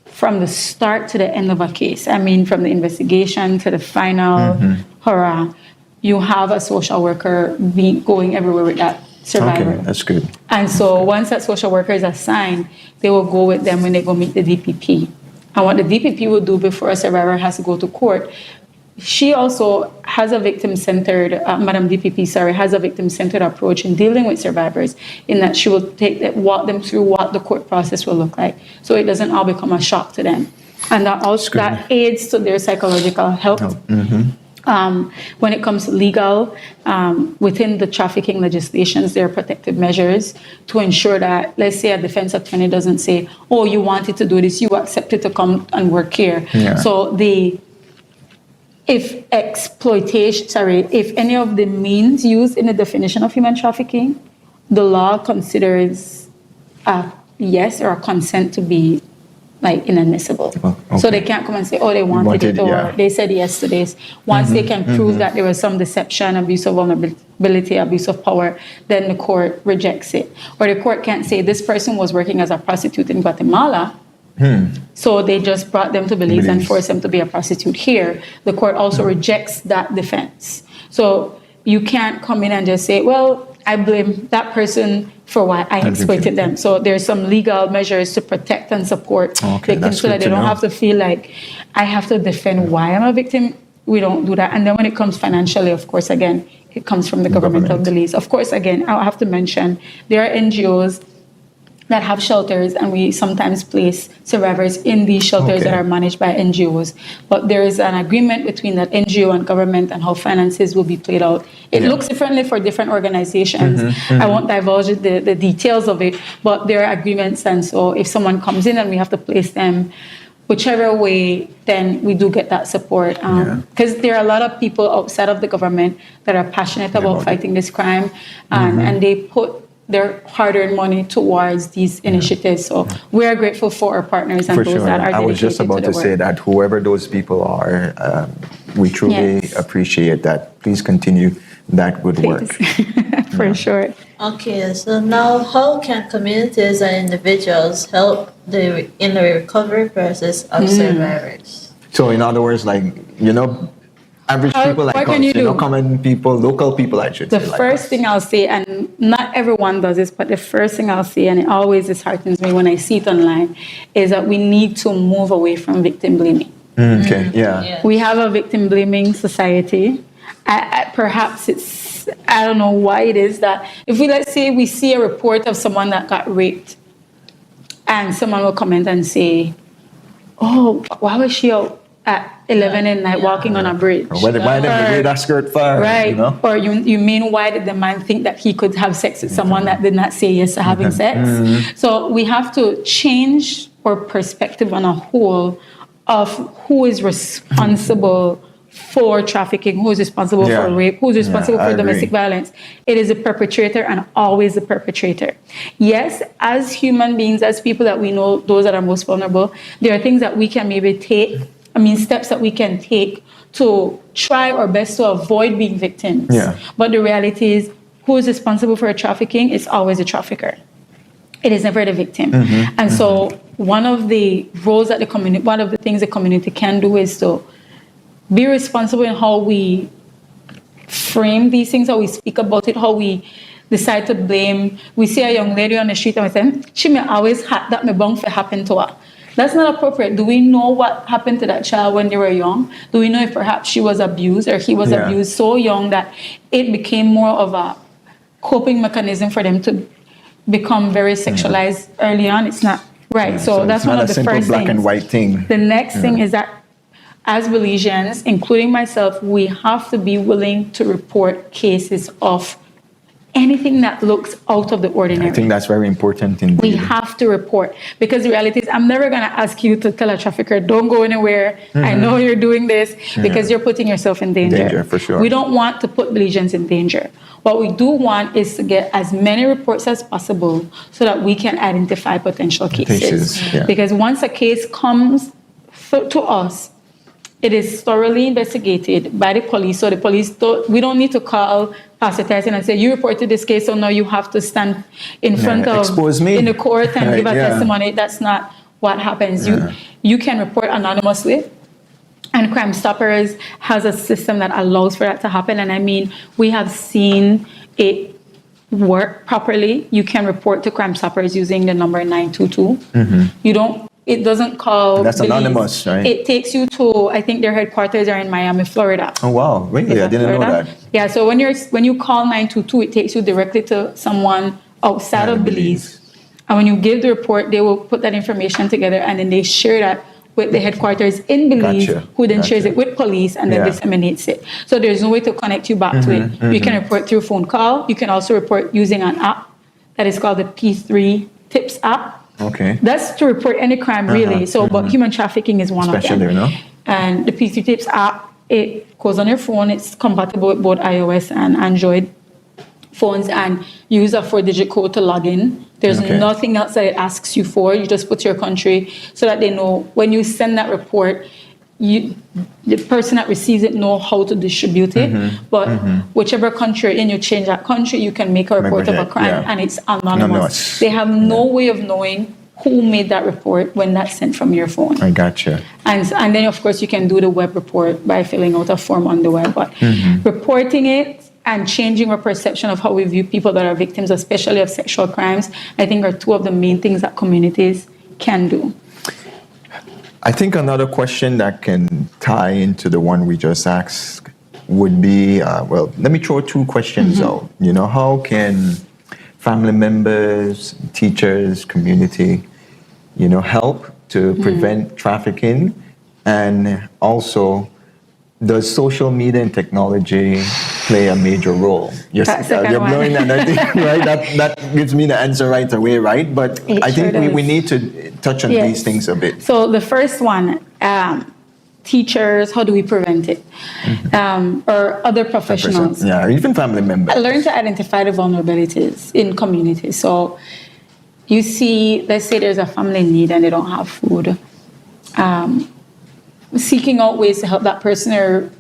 from the start to the end of a case, I mean, from the investigation to the final hurrah, you have a social worker going everywhere with that survivor. Okay, that's good. And so once that social worker is assigned, they will go with them when they go meet the DPP. And what the DPP will do before a survivor has to go to court, she also has a victim-centered, Madam DPP, has a victim-centered approach in dealing with survivors, in that she will walk them through what the court process will look like, so it doesn't all become a shock to them. And that aids to their psychological health. When it comes to legal, within the trafficking legislations, there are protective measures to ensure that, let's say a defense attorney doesn't say, oh, you wanted to do this, you accepted to come and work here. So if any of the means used in the definition of human trafficking, the law considers a yes or a consent to be inadmissible. So they can't come and say, oh, they wanted it, or they said yes to this. Once they can prove that there was some deception, abuse of vulnerability, abuse of power, then the court rejects it. Or the court can't say this person was working as a prostitute in Guatemala, so they just brought them to Belize and forced them to be a prostitute here. The court also rejects that defense. So you can't come in and just say, well, I blame that person for why I exploited them. So there's some legal measures to protect and support victims so that they don't have to feel like I have to defend why I'm a victim. We don't do that. And then when it comes financially, of course, again, it comes from the government of Belize. Of course, again, I have to mention there are NGOs that have shelters, and we sometimes place survivors in these shelters that are managed by NGOs. But there is an agreement between that NGO and government and how finances will be played out. It looks differently for different organizations. I won't divulge the details of it, but there are agreements, and so if someone comes in and we have to place them whichever way, then we do get that support. Because there are a lot of people outside of the government that are passionate about fighting this crime, and they put their hard-earned money towards these initiatives. So we are grateful for our partners and those that are dedicated to the work. I was just about to say that whoever those people are, we truly appreciate that. Please continue that good work. For sure. Okay, so now how can communities and individuals help in the recovery process of survivors. So in other words, like, average people like what can us, you do? common people, local people, I should The say. first thing I'll say, and not everyone does this, but the first thing I'll say, and it always disheartens me when I see it online, is that we need to move away from victim blaming. Okay, yeah. We have a victim blaming society. Perhaps it's, I don't know why it is that if let's say we see a report of someone that got raped, and someone will comment and say, oh, why was she out at 11 at night walking on a bridge? Why did they that skirt fire? Right. Or you mean, why did the man think that he could have sex with someone that did not say yes to having sex? So we have to change our perspective on a whole of who is responsible for trafficking, who is responsible for rape, who is responsible for domestic violence. It is the perpetrator and always the perpetrator. Yes, as human beings, as people that we know, those that are most vulnerable, there are things that we can maybe take, steps that we can take to try our best to avoid being victims. Yeah. But the reality is, who is responsible for trafficking is always the trafficker. It is never the victim. And so one of the roles that one of the things the community can do is to be responsible in how we frame these things, how we speak about it, how we decide to blame. We see a young lady on the street and we say, she may always have that me bong for happen to her. That's not appropriate. Do we know what happened to that child when they were young? Do we know if perhaps she was abused or he was abused so young that it became more of a coping mechanism for them to become very sexualized early on? It's not right. So that's one of the first black things. and white thing. The next thing is that as Belizeans, including myself, we have to be willing to report cases of anything that looks out of the ordinary. I think that's very important indeed. We have to report, because the reality is I'm never going to ask you to tell a trafficker, don't go anywhere. I know you're doing this, because you're putting yourself in danger. Danger, for sure. We don't want to put Belizeans in danger. What we do want is to get as many reports as possible so that we can identify potential cases. Because once a case comes to us, it is thoroughly investigated by the police. So the police, we don't need to call Pastor Tyson and say, you reported this case, so now you have to stand in front of, expose me in the court and give a testimony. That's not what happens. You can report anonymously. And Crime Stoppers has a system that allows for that to happen. And we have seen it work properly. You can report to Crime Stoppers using the number 922. It doesn't call. That's Belize. anonymous, right? It takes you to, I think their headquarters are in Miami, Florida. Oh wow, really? I didn't know that. Yeah, so when you call 922, it takes you directly to someone outside of Belize. And when you give the report, they will put that information together and then they share that with the headquarters in Belize, who then shares it with police and then disseminates it. So there's no way to connect you back to it. You can report through phone call. You can also report using an app that is called the P3 Tips app. Okay. That's to report any crime, really. But human trafficking is one of them. And the P3 Tips app, it goes on your phone. It's compatible with both iOS and Android phones, and you use a 4-digit code to log in. There's nothing else that it asks you for. You just put your country so that they know when you send that report, the person that receives it know how to distribute it. But whichever country you're in, you change that country, you can make a report of a crime, and it's anonymous. They have no way of knowing who made that report when that's sent from your phone. I gotcha. And then, of course, you can do the web report by filling out a form on the web. But reporting it and changing our perception of how we view people that are victims, especially of sexual crimes, I think are two of the main things that communities can do. I think another question that can tie into the one we just asked would be, let me throw two questions out. How can family members, teachers, community, help to prevent trafficking? And also, does social media and technology play a major role? You're blowing that, I think, right? That gives me the answer right away, right? But I think we need to touch on these things a bit. So the first one, teachers, how do we prevent it? Or other professionals. Yeah, even family members. Learn to identify the vulnerabilities in communities. So you see, let's say there's a family in need and they don't have food. Seeking out ways to help that person or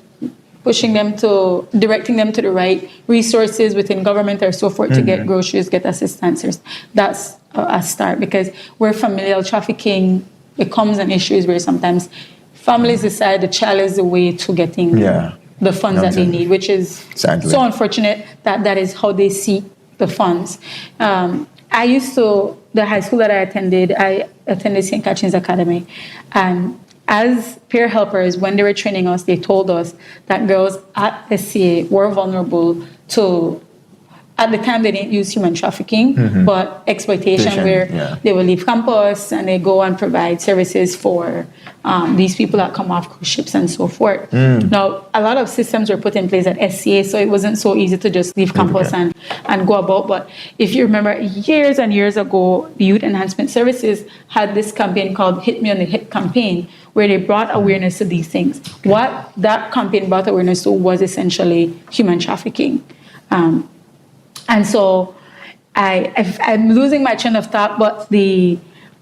pushing them to, directing them to the right resources within government or so forth to get groceries, get assistance. That's a start, because where familial trafficking becomes an issue is where sometimes families decide the child is the way to getting the funds that they need, which is so unfortunate that that is how they seek the funds. I used to, the high school that I attended St. Catherine's Academy, and as peer helpers, when they were training us, they told us that girls at SCA were vulnerable to, at the time they didn't use human trafficking, but exploitation, where they will leave campus and they go and provide services for these people that come off cruise ships and so forth. Now, a lot of systems were put in place at SCA, so it wasn't so easy to just leave campus and go about. But if you remember, years and years ago, the Youth Enhancement Services had this campaign called Hit Me on the Hip campaign, where they brought awareness to these things. What that campaign brought awareness to was essentially human trafficking. And so I'm losing my train of thought, but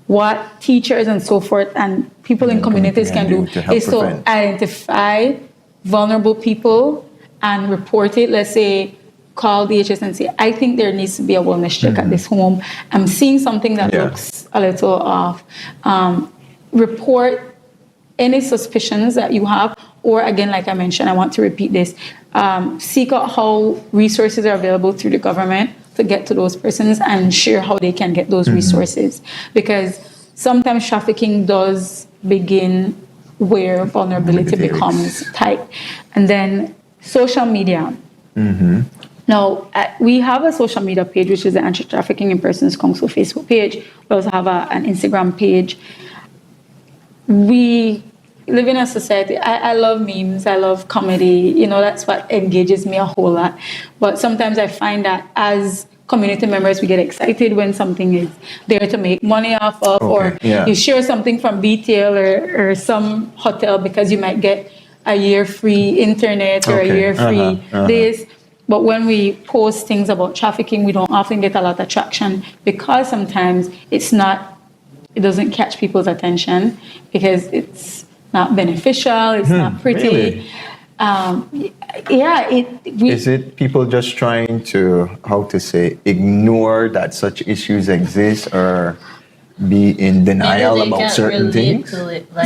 what teachers and so forth and people in communities can do is to identify vulnerable people and report it. Let's say, call DHS and say, I think there needs to be a wellness check at this home. I'm seeing something that looks a little off. Report any suspicions that you have, or again, like I mentioned, I want to repeat this, seek out how resources are available through the government to get to those persons and share how they can get those resources. Because sometimes trafficking does begin where vulnerability becomes tight. And then social media. Now, we have a social media page, which is the Anti-Trafficking in Persons Council Facebook page. We also have an Instagram page. We live in a society, I love memes, I love comedy, you know, that's what engages me a whole lot. But sometimes I find that as community members, we get excited when something is there to make money off of, or you share something from BTL or some hotel because you might get a year free internet or a year free this. But when we post things about trafficking, we don't often get a lot of traction, because sometimes it doesn't catch people's attention because it's not beneficial, it's not pretty. Really? Is it people just trying to, ignore that such issues exist, or be in denial about certain things?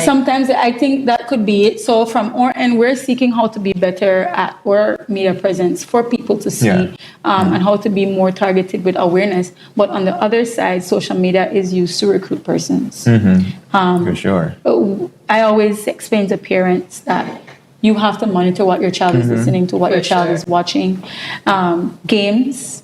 Sometimes I think that could be it. So from our end, we're seeking how to be better at our media presence for people to see, and how to be more targeted with awareness. But on the other side, social media is used to recruit persons. For sure. I always explain to parents that you have to monitor what your child is listening to, what your child is watching. Games.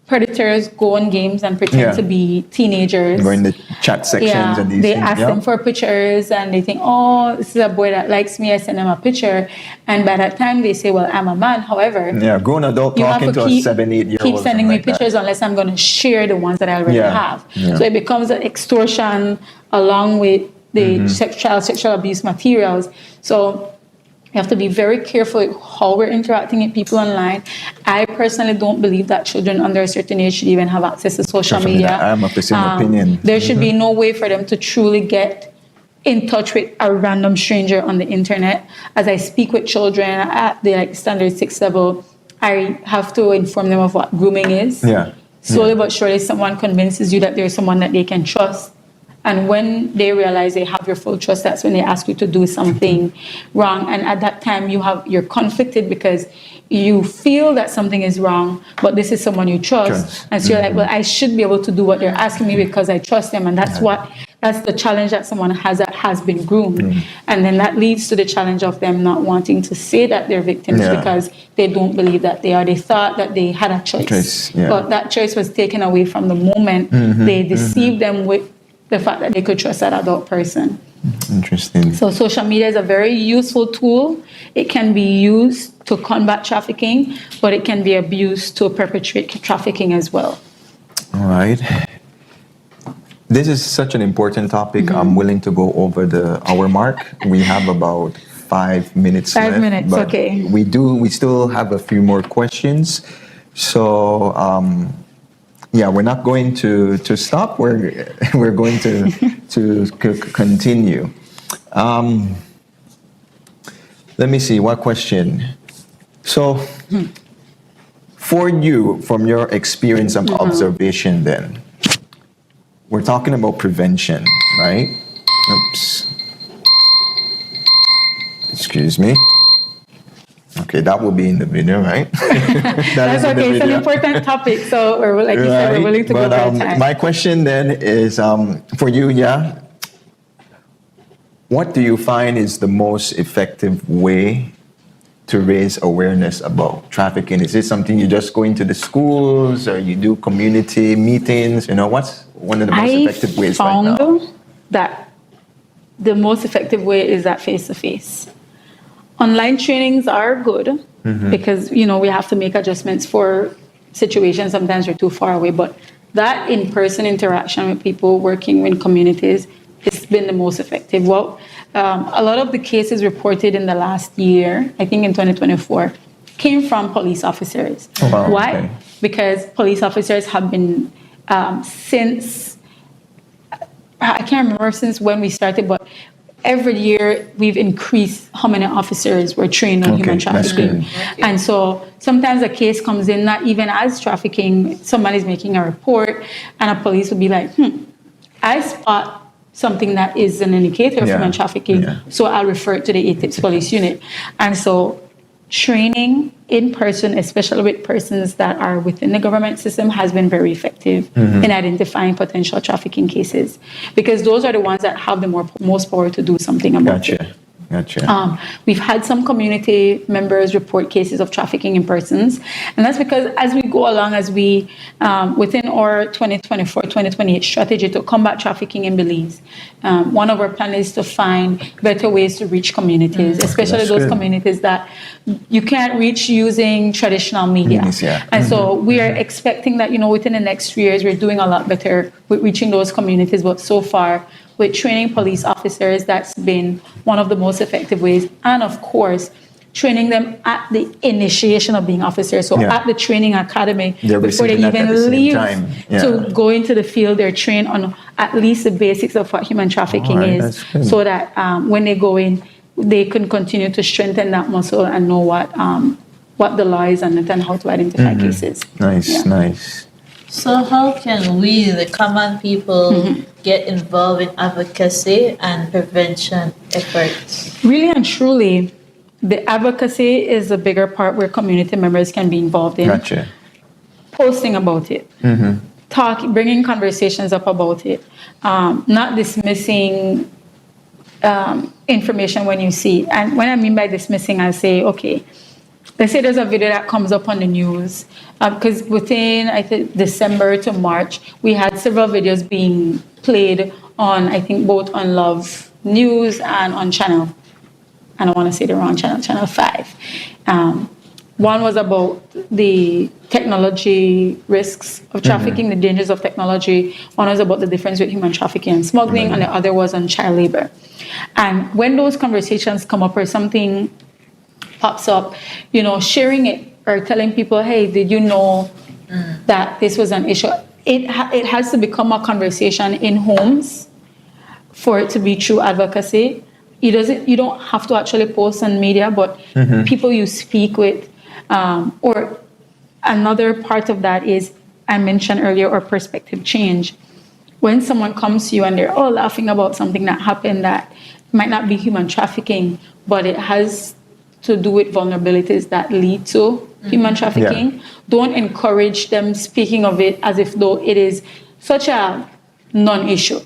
Predators go on games and pretend to be teenagers. Go in the chat sections and these they things. ask them for pictures, and they think, oh, this is a boy that likes me, I send him a picture. And by that time they say, well, I'm a man. However, grown adult talking to a 7-8-year-old. Keep sending me pictures unless I'm going to share the ones that I already have. So it becomes an extortion along with the child sexual abuse materials. So you have to be very careful with how we're interacting with people online. I personally don't believe that children under a certain age should even have access to social media. I'm of the same opinion. There should be no way for them to truly get in touch with a random stranger on the internet. As I speak with children at the standard 6 level, I have to inform them of what grooming is. Slowly but surely, someone convinces you that there's someone that they can trust. And when they realize they have your full trust, that's when they ask you to do something wrong. And at that time, you're conflicted because you feel that something is wrong, but this is someone you trust. And so you're like, well, I should be able to do what they're asking me because I trust them. And that's the challenge that someone has that has been groomed. And then that leads to the challenge of them not wanting to say that they're victims because they don't believe that they are. They thought that they had a choice. But that choice was taken away from the moment they deceived them with the fact that they could trust that adult person. Interesting. So social media is a very useful tool. It can be used to combat trafficking, but it can be abused to perpetrate trafficking as well. All right. This is such an important topic. I'm willing to go over the hour mark. We have about 5 minutes left. 5 minutes, but okay. We still have a few more questions. So, we're not going to stop. We're going to continue. Let me see, what question? So, for you, from your experience and observation then, we're talking about prevention, right? Oops. Excuse me. Okay, that will be in the video, right? That's okay. It's an important topic, so we're, like you said, we're willing to go over time. My question then is, for you, what do you find is the most effective way to raise awareness about trafficking? Is it something you just go into the schools, or you do community meetings? What's one of the most effective ways right now? I found that the most effective way is that face-to-face. Online trainings are good because, we have to make adjustments for situations. Sometimes we're too far away, but that in-person interaction with people working in communities has been the most effective. Well, a lot of the cases reported in the last year, I think in 2024, came from police officers. Oh, wow. Why? Okay. Because police officers have been, since, I can't remember since when we started, but every year we've increased how many officers were trained on human trafficking. And so sometimes a case comes in, not even as trafficking, somebody's making a report, and a police will be like, I spot something that is an indicator of human trafficking, so I'll refer it to the ATIPS police unit. And so training in person, especially with persons that are within the government system, has been very effective in identifying potential trafficking cases, because those are the ones that have the most power to do something about it. Gotcha. We've had some community members report cases of trafficking in persons, and that's because as we go along, as we, within our 2024-2028 strategy to combat trafficking in Belize, one of our plans is to find better ways to reach communities, especially those communities that you can't reach using traditional media. And so we are expecting that, within the next 3 years, we're doing a lot better with reaching those communities, but so far, with training police officers, that's been one of the most effective ways. And of course, training them at the initiation of being officers. So at the training academy, before they even leave to go into the field, they're trained on at least the basics of what human trafficking is, so that when they go in, they can continue to strengthen that muscle and know what the law is and how to identify cases. Nice. So how can we, the common people, get involved in advocacy and prevention efforts? Really and truly, the advocacy is a bigger part where community members can be involved in. Gotcha. Posting about it, bringing conversations up about it, not dismissing information when you see. And when I mean by dismissing, I say, okay, let's say there's a video that comes up on the news, because within, I think, December to March, we had several videos being played on, I think, both on Love News and on Channel, I don't want to say the wrong channel, Channel 5. One was about the technology risks of trafficking, the dangers of technology. One was about the difference with human trafficking and smuggling, and the other was on child labor. And when those conversations come up or something pops up, sharing it or telling people, hey, did you know that this was an issue? It has to become a conversation in homes for it to be true advocacy. You don't have to actually post on media, but people you speak with, or another part of that is, I mentioned earlier, or perspective change. When someone comes to you and they're all laughing about something that happened that might not be human trafficking, but it has to do with vulnerabilities that lead to human trafficking, don't encourage them speaking of it as if though it is such a non-issue.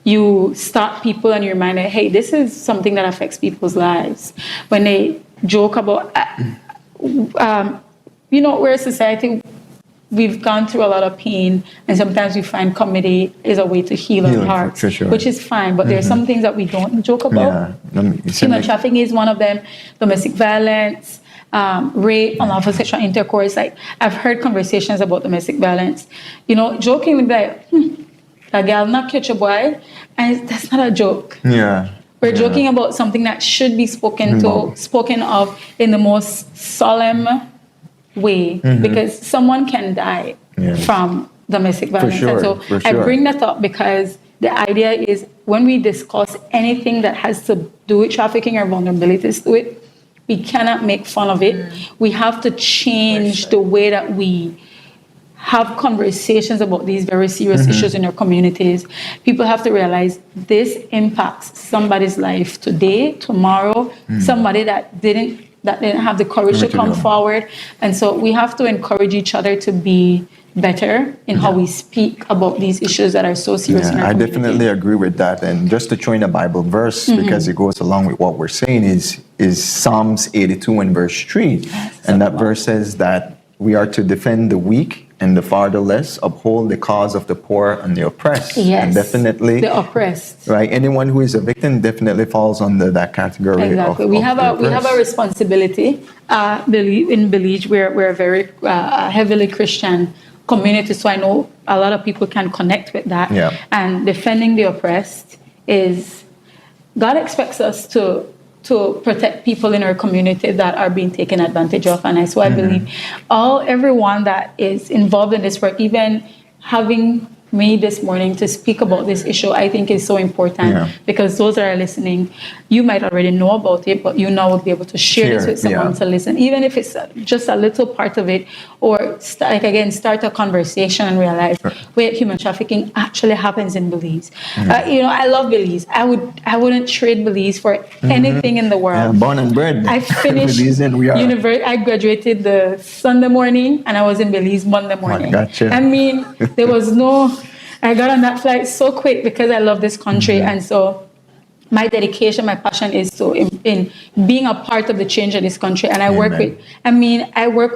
You stop people and you remind them, hey, this is something that affects people's lives. When they joke about, we're a society, we've gone through a lot of pain, and sometimes we find comedy is a way to heal our hearts, which is fine, but there are some things that we don't joke about. Human trafficking is one of them, domestic violence, rape, unlawful sexual intercourse. Like, I've heard conversations about domestic violence, jokingly like, a girl not catch a boy, and that's not a joke. We're joking about something that should be spoken of in the most solemn way, because someone can die from domestic violence. And so I bring that up because the idea is when we discuss anything that has to do with trafficking or vulnerabilities to it, we cannot make fun of it. We have to change the way that we have conversations about these very serious issues in our communities. People have to realize this impacts somebody's life today, tomorrow, somebody that didn't have the courage to come forward. And so we have to encourage each other to be better in how we speak about these issues that are so serious in our I community. definitely agree with that. And just to throw in a Bible verse, because it goes along with what we're saying, is Psalms 82 and verse 3. And that verse says that we are to defend the weak and the fatherless, uphold the cause of the poor and the oppressed. Yes, And definitely the oppressed. right, anyone who is a victim definitely falls under that category. Exactly. We have a responsibility. In Belize, we're a very heavily Christian community, so I know a lot of people can connect with that. Yeah. And defending the oppressed is, God expects us to protect people in our community that are being taken advantage of. And so I believe everyone that is involved in this work, even having me this morning to speak about this issue, I think is so important because those that are listening, you might already know about it, but you now will be able to share this with someone to listen, even if it's just a little part of it, or start a conversation and realize, wait, human trafficking actually happens in Belize. I love Belize. I wouldn't trade Belize for anything in the world. Yeah, born and bred. I finished university. I graduated the Sunday morning and I was in Belize Monday morning. Gotcha. I mean, there was I got on that flight so quick because I love this country. And so my dedication, my passion is in being a part of the change in this country. And I work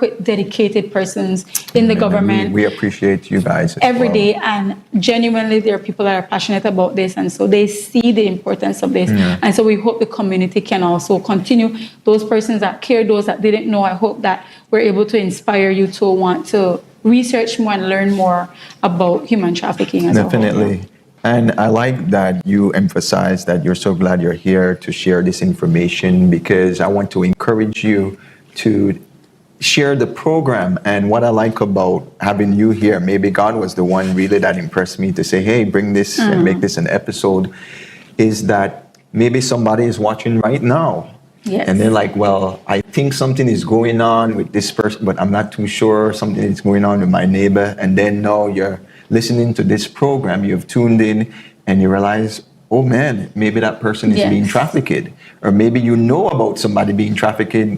with dedicated persons in the government. We appreciate you guys every day, and genuinely there are people that are passionate about this, and so they see the importance of this. And so we hope the community can also continue. Those persons that care, those that didn't know, I hope that we're able to inspire you to want to research more and learn more about human trafficking as Definitely. And I like that you emphasize that you're so glad you're here to share this information, because I want to encourage you to share the program. And what I like about having you here, maybe God was the one really that impressed me to say, hey, bring this and make this an episode, is that maybe somebody is watching right now. Yes. And they're like, well, I think something is going on with this person, but I'm not too sure. Something is going on with my neighbor. And then now you're listening to this program, you've tuned in, and you realize, oh man, maybe that person is being trafficked. Or maybe you know about somebody being trafficked, yes.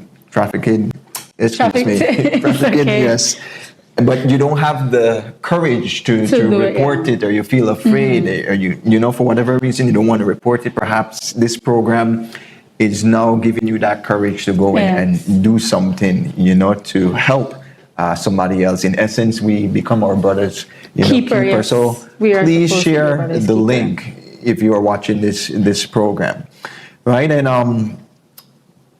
But you don't have the courage to report it, or you feel afraid, or you for whatever reason, you don't want to report it. Perhaps this program is now giving you that courage to go and do something, to help somebody else. In essence, we become our brother's keeper. Yes. So please share the link if you are watching this program, right? And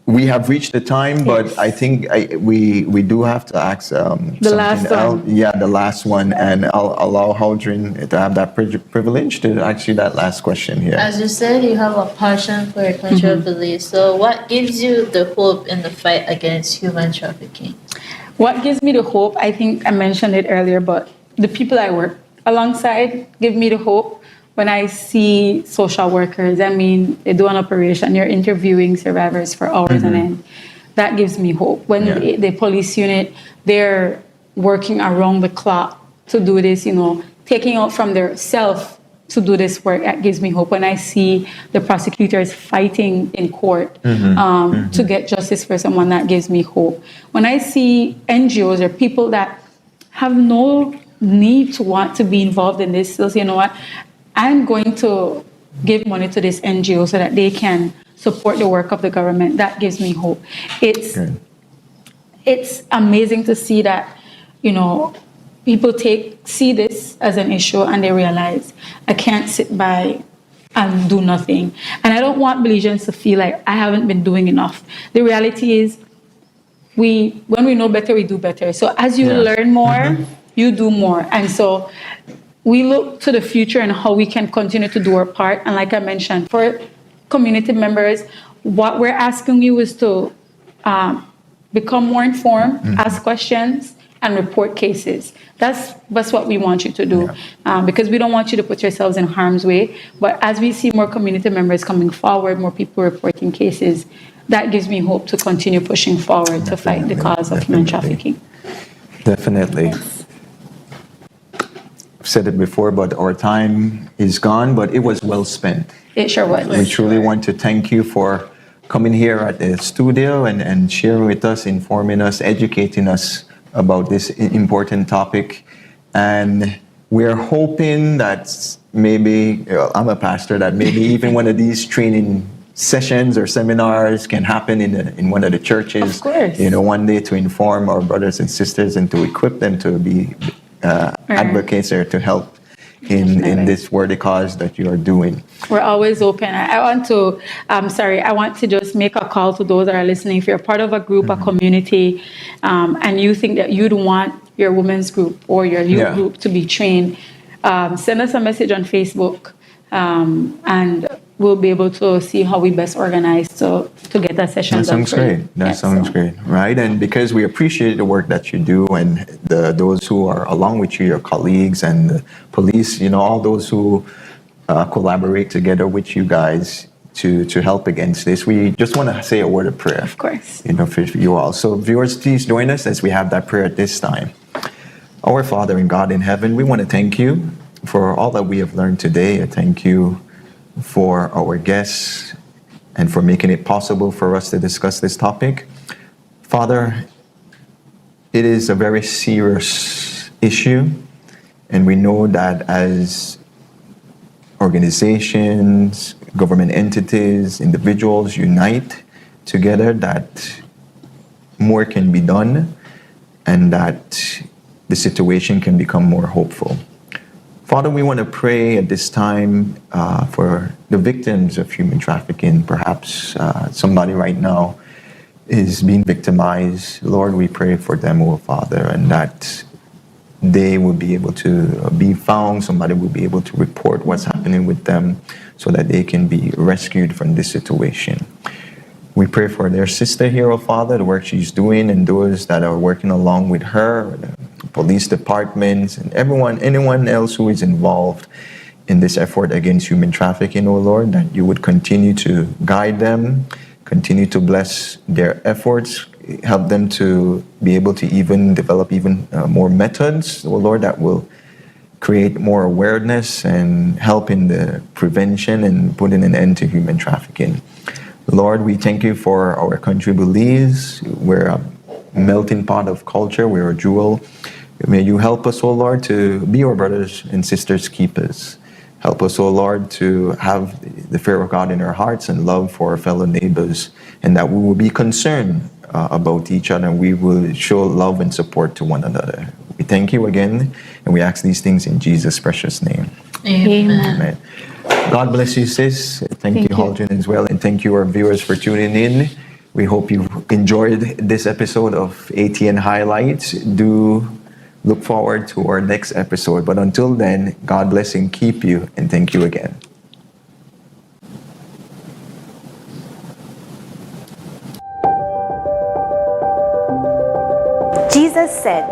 we have reached the time, but I think we do have to ask the last one. Yeah, the last one, and I'll allow Haldrin to have that privilege to ask you that last question here. As you said, you have a passion for your country of Belize. So what gives you the hope in the fight against human trafficking? What gives me the hope, I think I mentioned it earlier, but the people I work alongside give me the hope. When I see social workers, they do an operation, you're interviewing survivors for hours on end. That gives me hope. When the police unit, they're working around the clock to do this, taking out from their self to do this work, that gives me hope. When I see the prosecutors fighting in court to get justice for someone, that gives me hope. When I see NGOs or people that have no need to want to be involved in this, so you know what, I'm going to give money to this NGO so that they can support the work of the government. That gives me hope. It's amazing to see that, people see this as an issue and they realize, I can't sit by and do nothing. And I don't want Belizeans to feel like I haven't been doing enough. The reality is, when we know better, we do better. So as you learn more, you do more. And so we look to the future and how we can continue to do our part. And like I mentioned, for community members, what we're asking you is to become more informed, ask questions, and report cases. That's what we want you to do, because we don't want you to put yourselves in harm's way. But as we see more community members coming forward, more people reporting cases, that gives me hope to continue pushing forward to fight the cause of human trafficking. Definitely. I've said it before, but our time is gone, but it was well spent. It sure was. We truly want to thank you for coming here at the studio and sharing with us, informing us, educating us about this important topic. And we're hoping that maybe, I'm a pastor, that maybe even one of these training sessions or seminars can happen in one of the churches. Of course. One day, to inform our brothers and sisters and to equip them to be advocates or to help in this worthy cause that you are doing. We're always open. I want to just make a call to those that are listening. If you're part of a group, a community, and you think that you'd want your women's group or your youth group to be trained, send us a message on Facebook, and we'll be able to see how we best organize to get that session done. That sounds great, right? And because we appreciate the work that you do, and those who are along with you, your colleagues and the police, all those who collaborate together with you guys to help against this, we just want to say a word of prayer. Of course. For you all. So viewers, please join us as we have that prayer at this time. Our Father and God in heaven, we want to thank you for all that we have learned today. I thank you for our guests and for making it possible for us to discuss this topic. Father, it is a very serious issue, and we know that as organizations, government entities, individuals unite together, that more can be done and that the situation can become more hopeful. Father, we want to pray at this time for the victims of human trafficking. Perhaps somebody right now is being victimized. Lord, we pray for them, oh Father, and that they will be able to be found. Somebody will be able to report what's happening with them so that they can be rescued from this situation. We pray for their sister here, oh Father, the work she's doing, and those that are working along with her, the police departments, and anyone else who is involved in this effort against human trafficking, oh Lord, that you would continue to guide them, continue to bless their efforts, help them to be able to even develop more methods, oh Lord, that will create more awareness and help in the prevention and putting an end to human trafficking. Lord, we thank you for our country, Belize. We're a melting pot of culture. We're a jewel. May you help us, O Lord, to be our brothers and sisters' keepers. Help us, O Lord, to have the fear of God in our hearts and love for our fellow neighbors, and that we will be concerned about each other, and we will show love and support to one another. We thank you again, and we ask these things in Jesus' precious name. Amen. Amen. God bless you, sis. Thank you, Haldren, as well. And thank you, our viewers, for tuning in. We hope you enjoyed this episode of ATN Highlights. Do look forward to our next episode. But until then, God bless and keep you. And thank you again. Jesus said,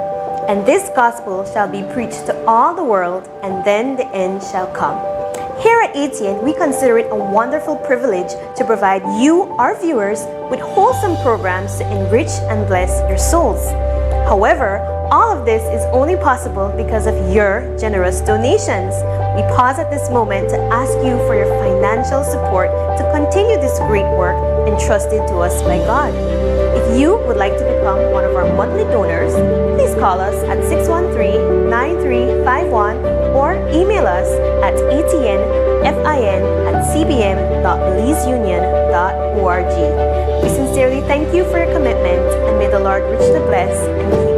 "And this gospel shall be preached to all the world, and then the end shall come." Here at ATN, we consider it a wonderful privilege to provide you, our viewers, with wholesome programs to enrich and bless your souls. However, all of this is only possible because of your generous donations. We pause at this moment to ask you for your financial support to continue this great work entrusted to us by God. If you would like to become one of our monthly donors, please call us at 613-9351 or email us at atnfin@cbm.belizeunion.org. We sincerely thank you for your commitment, and may the Lord richly bless and keep